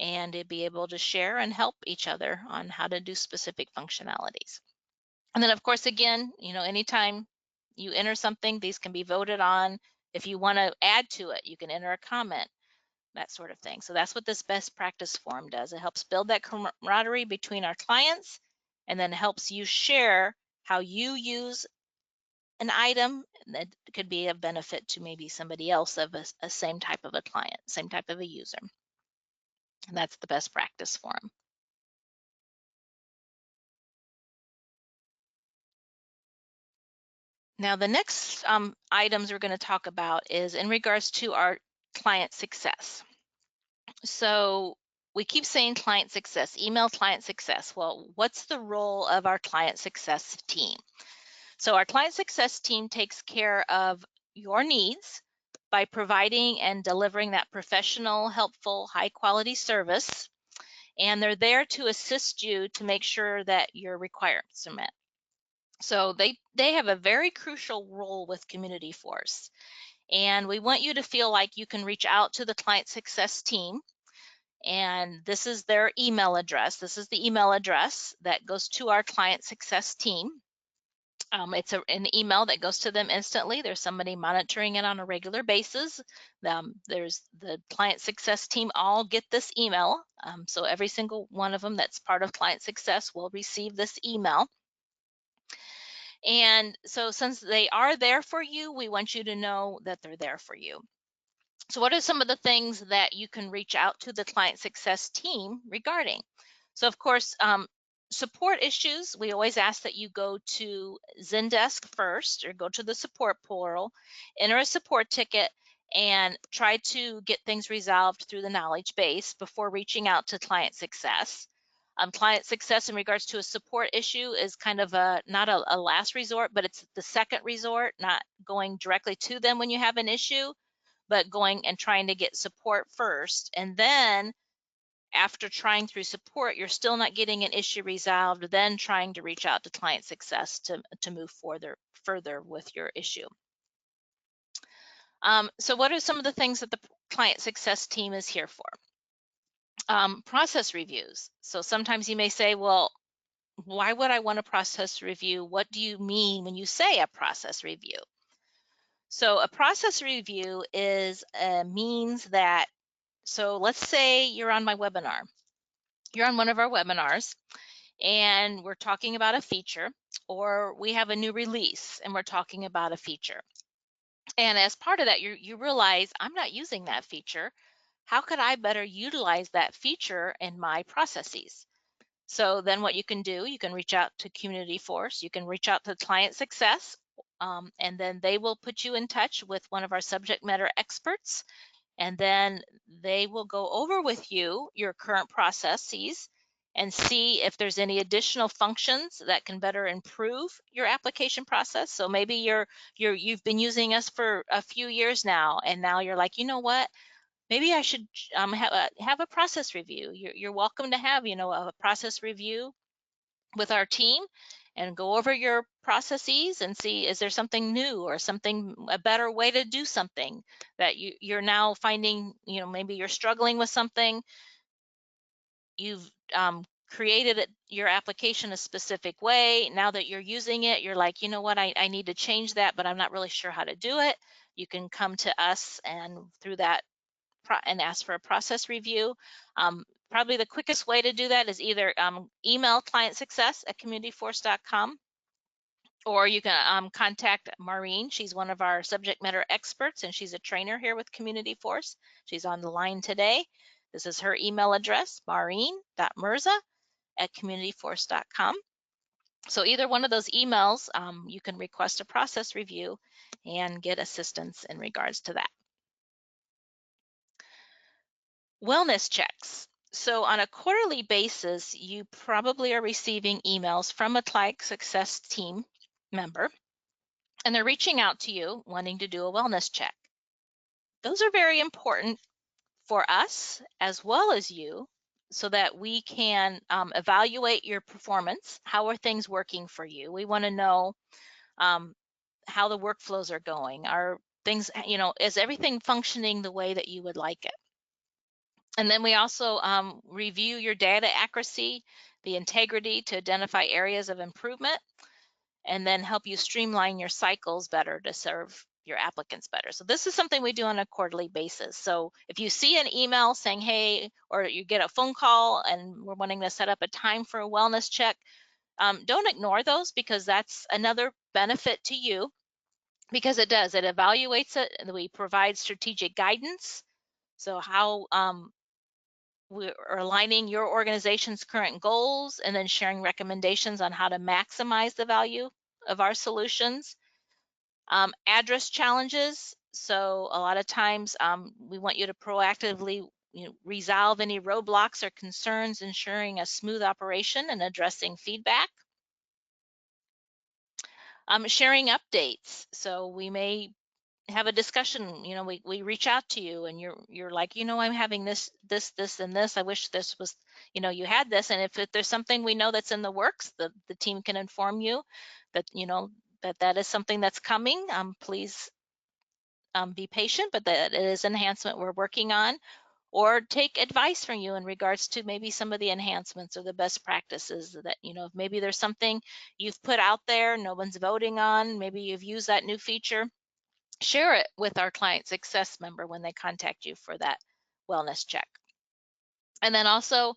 and to be able to share and help each other on how to do specific functionalities. And then of course, again, anytime you enter something, these can be voted on. If you want to add to it, you can enter a comment, that sort of thing. So that's what this best practice forum does. It helps build that camaraderie between our clients, and then helps you share how you use an item that could be of benefit to maybe somebody else of a same type of a client, same type of a user. And that's the best practice forum. Now, the next items we're going to talk about is in regards to our client success. So we keep saying client success, email client success. Well, what's the role of our client success team? So our client success team takes care of your needs by providing and delivering that professional, helpful, high quality service. And they're there to assist you to make sure that your requirements are met. So they have a very crucial role with CommunityForce. And we want you to feel like you can reach out to the client success team. And this is their email address. This is the email address that goes to our client success team. It's an email that goes to them instantly. There's somebody monitoring it on a regular basis. There's the client success team all get this email. So every single one of them that's part of client success will receive this email. And so since they are there for you, we want you to know that they're there for you. So what are some of the things that you can reach out to the client success team regarding? So of course, support issues, we always ask that you go to Zendesk first, or go to the support portal, enter a support ticket, and try to get things resolved through the knowledge base before reaching out to client success. Client success in regards to a support issue is kind of not a last resort, but it's the second resort, not going directly to them when you have an issue, but going and trying to get support first. And then after trying through support, you're still not getting an issue resolved, then trying to reach out to client success to move further with your issue. So what are some of the things that the client success team is here for? Process reviews. So sometimes you may say, well, why would I want a process review? What do you mean when you say a process review? So a process review is means that, so let's say you're on my webinar. You're on one of our webinars and we're talking about a feature, or we have a new release and we're talking about a feature. And as part of that, you realize I'm not using that feature. How could I better utilize that feature in my processes? So then what you can do, you can reach out to CommunityForce, you can reach out to client success, and then they will put you in touch with one of our subject matter experts, and then they will go over with you your current processes and see if there's any additional functions that can better improve your application process. So maybe you've been using us for a few years now, and now you're like, you know what? Maybe I should have a process review. You're welcome to have, a process review with our team and go over your processes and see, is there something new or a better way to do something that you're now finding, maybe you're struggling with something. You've created your application a specific way. Now that you're using it, you're like, you know what, I need to change that, but I'm not really sure how to do it. You can come to us and through that and ask for a process review. Probably the quickest way to do that is either email clientsuccess@communityforce.com, or you can contact Maureen. She's one of our subject matter experts, and she's a trainer here with CommunityForce. She's on the line today. This is her email address, maureen.mirza@communityforce.com. So either one of those emails, you can request a process review and get assistance in regards to that. Wellness checks. So on a quarterly basis, you probably are receiving emails from a client success team member, and they're reaching out to you wanting to do a wellness check. Those are very important for us as well as you, so that we can evaluate your performance. How are things working for you? We want to know how the workflows are going. Are things, is everything functioning the way that you would like it? And then we also review your data accuracy, the integrity to identify areas of improvement, and then help you streamline your cycles better to serve your applicants better. So this is something we do on a quarterly basis. So if you see an email saying, hey, or you get a phone call and we're wanting to set up a time for a wellness check, don't ignore those, because that's another benefit to you, because it evaluates it, and we provide strategic guidance. So how we're aligning your organization's current goals and then sharing recommendations on how to maximize the value of our solutions. Address challenges. So a lot of times we want you to proactively resolve any roadblocks or concerns, ensuring a smooth operation and addressing feedback. Sharing updates. So we may have a discussion, we reach out to you and you're like, I'm having this and this. I wish this was, you had this. And if there's something we know that's in the works, the team can inform you that, that is something that's coming. Please be patient, but that it is enhancement we're working on, or take advice from you in regards to maybe some of the enhancements or the best practices that, maybe there's something you've put out there, no one's voting on, maybe you've used that new feature. Share it with our client success member when they contact you for that wellness check. And then also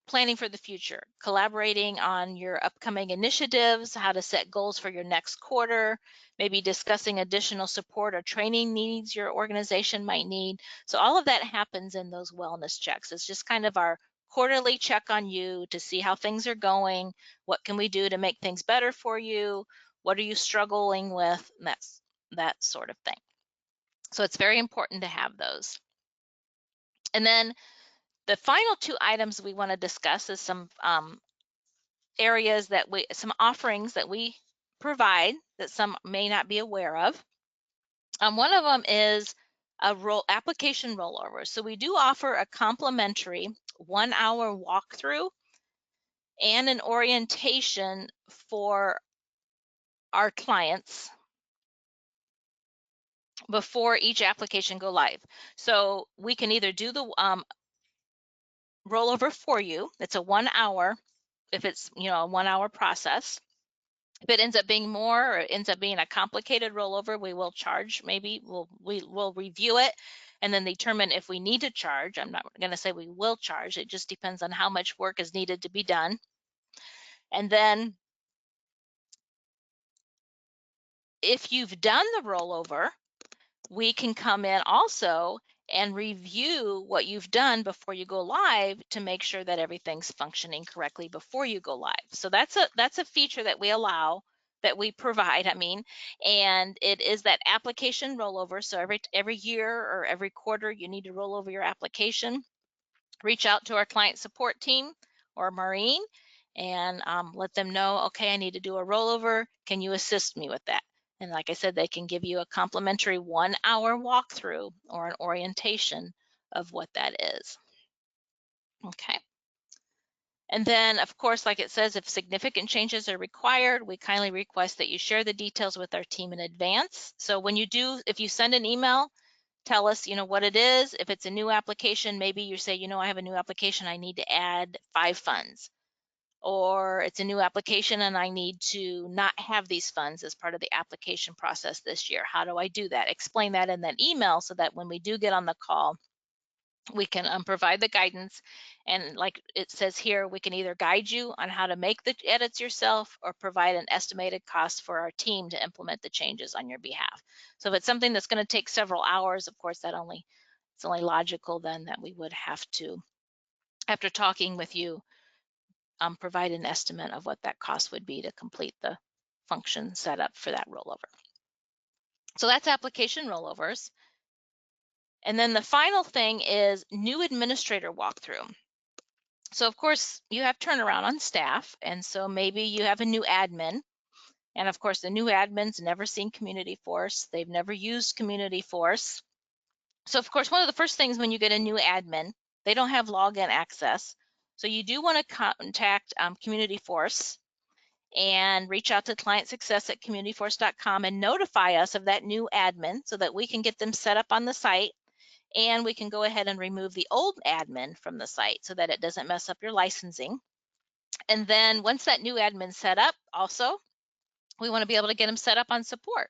planning for the future, collaborating on your upcoming initiatives, how to set goals for your next quarter, maybe discussing additional support or training needs your organization might need. So all of that happens in those wellness checks. It's just kind of our quarterly check on you to see how things are going. What can we do to make things better for you? What are you struggling with? And that sort of thing. So it's very important to have those. And then the final two items we want to discuss is some areas that some offerings that we provide that some may not be aware of. One of them is a application rollover. So we do offer a complimentary 1-hour walkthrough and an orientation for our clients before each application go live. So we can either do the rollover for you. It's a 1 hour if it's a 1-hour process. If it ends up being more or it ends up being a complicated rollover, we will charge. Maybe we'll review it and then determine if we need to charge. I'm not going to say we will charge. It just depends on how much work is needed to be done. And then if you've done the rollover, we can come in also and review what you've done before you go live to make sure that everything's functioning correctly before you go live. So that's a feature that we allow, that we provide, and it is that application rollover. So every year or every quarter you need to roll over your application. Reach out to our client support team or Maureen and let them know, okay, I need to do a rollover. Can you assist me with that? And like I said, they can give you a complimentary 1-hour walkthrough or an orientation of what that is. Okay. And then, of course, like it says, if significant changes are required, we kindly request that you share the details with our team in advance. So if you send an email, tell us, what it is. If it's a new application, maybe you say, I have a new application, I need to add 5 funds. Or it's a new application and I need to not have these funds as part of the application process this year. How do I do that? Explain that in that email so that when we do get on the call, we can provide the guidance. And like it says here, we can either guide you on how to make the edits yourself or provide an estimated cost for our team to implement the changes on your behalf. So if it's something that's going to take several hours, of course, it's only logical then that we would have to, after talking with you, provide an estimate of what that cost would be to complete the function setup for that rollover. So that's application rollovers. And then the final thing is new administrator walkthrough. So of course you have turnaround on staff, and so maybe you have a new admin, and of course the new admin's never seen CommunityForce, they've never used CommunityForce. So of course one of the first things when you get a new admin, they don't have login access. So you do want to contact CommunityForce and reach out to client success at communityforce.com and notify us of that new admin so that we can get them set up on the site, and we can go ahead and remove the old admin from the site so that it doesn't mess up your licensing. And then once that new admin's set up, also, we want to be able to get them set up on support.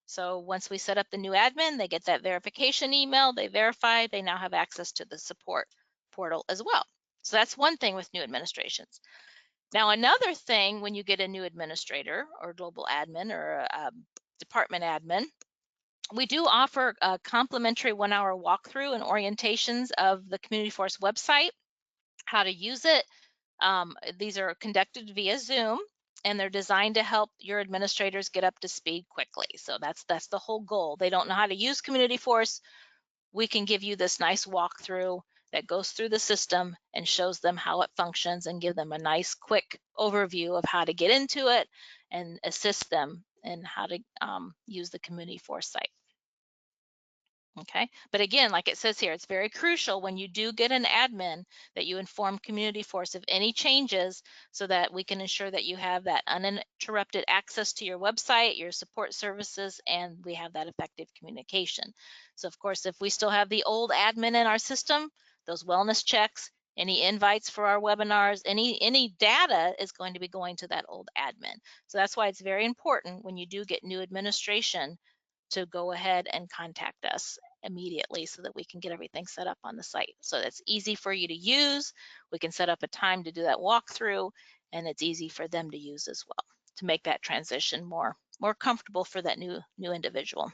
So once we set up the new admin, they get that verification email, they verify, they now have access to the support portal as well. So that's one thing with new administrations. Now, another thing when you get a new administrator or global admin or a department admin, we do offer a complimentary 1-hour walkthrough and orientations of the CommunityForce website, how to use it. These are conducted via Zoom, and they're designed to help your administrators get up to speed quickly. So that's the whole goal. They don't know how to use CommunityForce. We can give you this nice walkthrough that goes through the system and shows them how it functions and give them a nice quick overview of how to get into it and assist them in how to use the CommunityForce site. Okay, but again, like it says here, it's very crucial when you do get an admin that you inform CommunityForce of any changes so that we can ensure that you have that uninterrupted access to your website, your support services, and we have that effective communication. So of course, if we still have the old admin in our system, those wellness checks, any invites for our webinars, any data is going to be going to that old admin. So that's why it's very important when you do get new administration to go ahead and contact us immediately so that we can get everything set up on the site. So that's easy for you to use. We can set up a time to do that walkthrough, and it's easy for them to use as well to make that transition more comfortable for that new individual.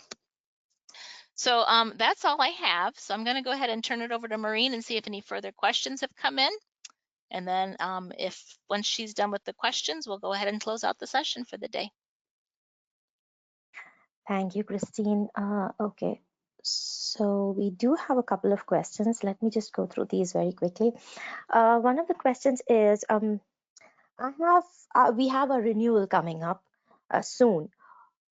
So that's all I have. So I'm going to go ahead and turn it over to Maureen and see if any further questions have come in. And then once she's done with the questions, we'll go ahead and close out the session for the day. Thank you, Christine. Okay, So we do have a couple of questions. Let me just go through these very quickly. One of the questions is, we have a renewal coming up soon.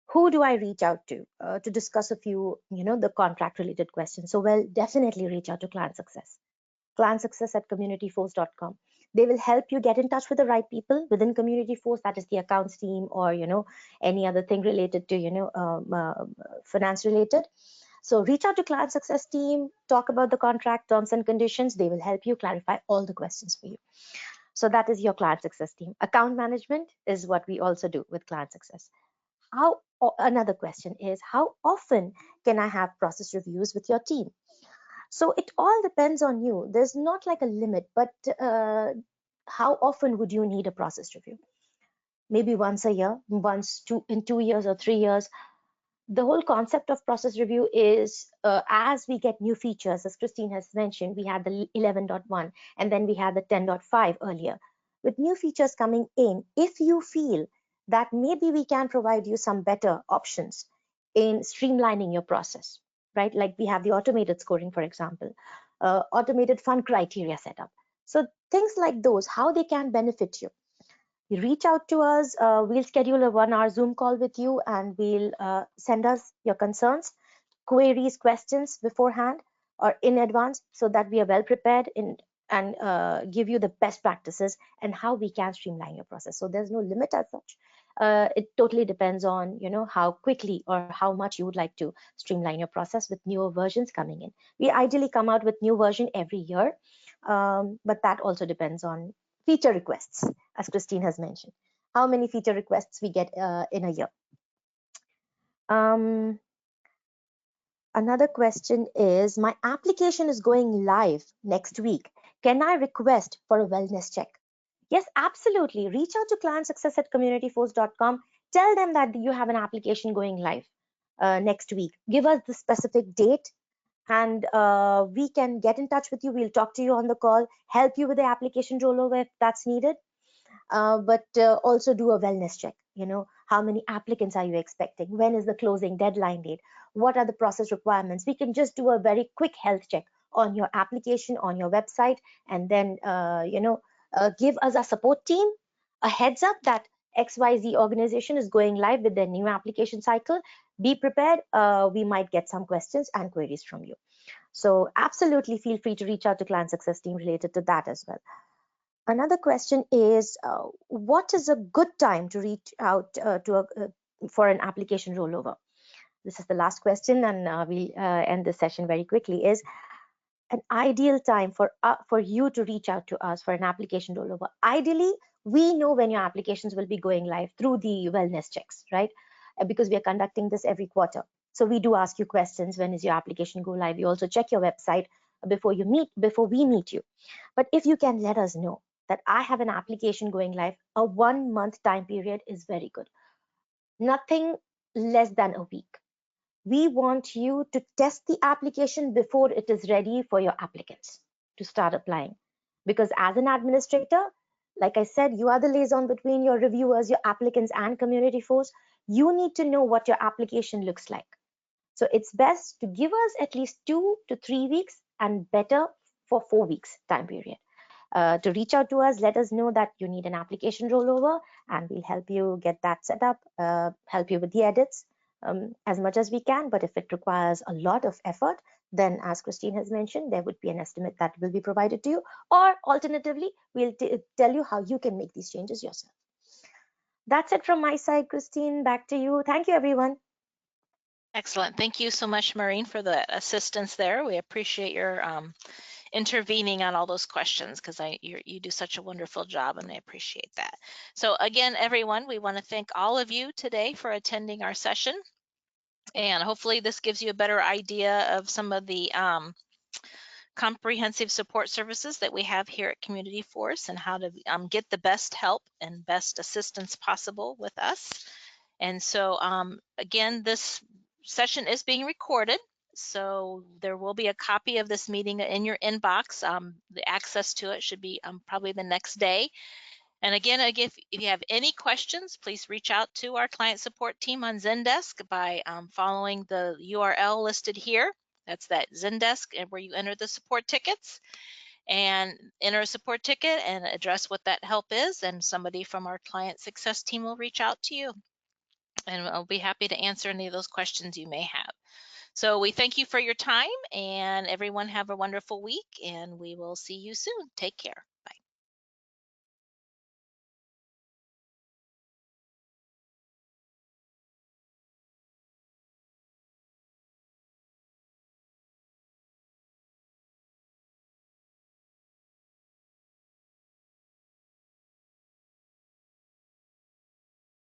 Who do I reach out to discuss a few, the contract related questions? So, well, definitely reach out to client success at communityforce.com. They will help you get in touch with the right people within Community Force, that is the accounts team, or any other thing related to finance related. So reach out to client success team, talk about the contract terms and conditions. They will help you clarify all the questions for you. So that is your client success team. Account management is what we also do with client success. Another question is, how often can I have process reviews with your team? So it all depends on you. There's not like a limit, but how often would you need a process review? Maybe once a year, in 2 years or 3 years. The whole concept of process review is, as we get new features, as Christine has mentioned, we had the 11.1 and then we had the 10.5 earlier. With new features coming in, if you feel that maybe we can provide you some better options in streamlining your process, right? Like we have the automated scoring, for example, automated fund criteria setup. So things like those, how they can benefit you. You reach out to us, we'll schedule a 1 hour Zoom call with you, and we'll send us your concerns, queries, questions beforehand or in advance, so that we are well prepared and give you the best practices and how we can streamline your process. So there's no limit as such. It totally depends on how quickly or how much you would like to streamline your process with newer versions coming in. We ideally come out with new version every year, but that also depends on feature requests, as Christine has mentioned. How many feature requests we get in a year. Another question is, my application is going live next week. Can I request for a wellness check? Yes, absolutely. Reach out to client success at communityforce.com. Tell them that you have an application going live next week. Give us the specific date, and we can get in touch with you. We'll talk to you on the call, help you with the application rollover if that's needed. But also do a wellness check. How many applicants are you expecting? When is the closing deadline date? What are the process requirements? We can just do a very quick health check on your application, on your website, and then give us a support team a heads up that XYZ organization is going live with their new application cycle. Be prepared. We might get some questions and queries from you. So absolutely feel free to reach out to client success team related to that as well. Another question is, what is a good time to reach out for an application rollover? This is the last question, and we'll end this session very quickly. Is an ideal time for you to reach out to us for an application rollover? Ideally, we know when your applications will be going live through the wellness checks, right? Because we are conducting this every quarter. So we do ask you questions. When is your application go live? You also check your website before we meet you. But if you can let us know that I have an application going live, a 1 month time period is very good. Nothing less than a week. We want you to test the application before it is ready for your applicants to start applying. Because as an administrator, like I said, you are the liaison between your reviewers, your applicants, and Community Force. You need to know what your application looks like. So it's best to give us at least 2 to 3 weeks, and better for 4 weeks time period. To reach out to us, let us know that you need an application rollover, and we'll help you get that set up, help you with the edits as much as we can. But if it requires a lot of effort, then as Christine has mentioned, there would be an estimate that will be provided to you, or alternatively, we'll tell you how you can make these changes yourself. That's it from my side, Christine. Back to you. Thank you, everyone. Excellent. Thank you so much, Maureen, for the assistance there. We appreciate your intervening on all those questions, because you do such a wonderful job, and I appreciate that. So again, everyone, we want to thank all of you today for attending our session, and hopefully this gives you a better idea of some of the comprehensive support services that we have here at Community Force, and how to get the best help and best assistance possible with us. And so again, this session is being recorded, so there will be a copy of this meeting in your inbox. The access to it should be probably the next day. And again, if you have any questions, please reach out to our client support team on Zendesk by following the URL listed here. That's that Zendesk, and where you enter the support tickets and enter a support ticket and address what that help is, and somebody from our client success team will reach out to you. And I'll be happy to answer any of those questions you may have. So we thank you for your time, and everyone have a wonderful week, and we will see you soon. Take care.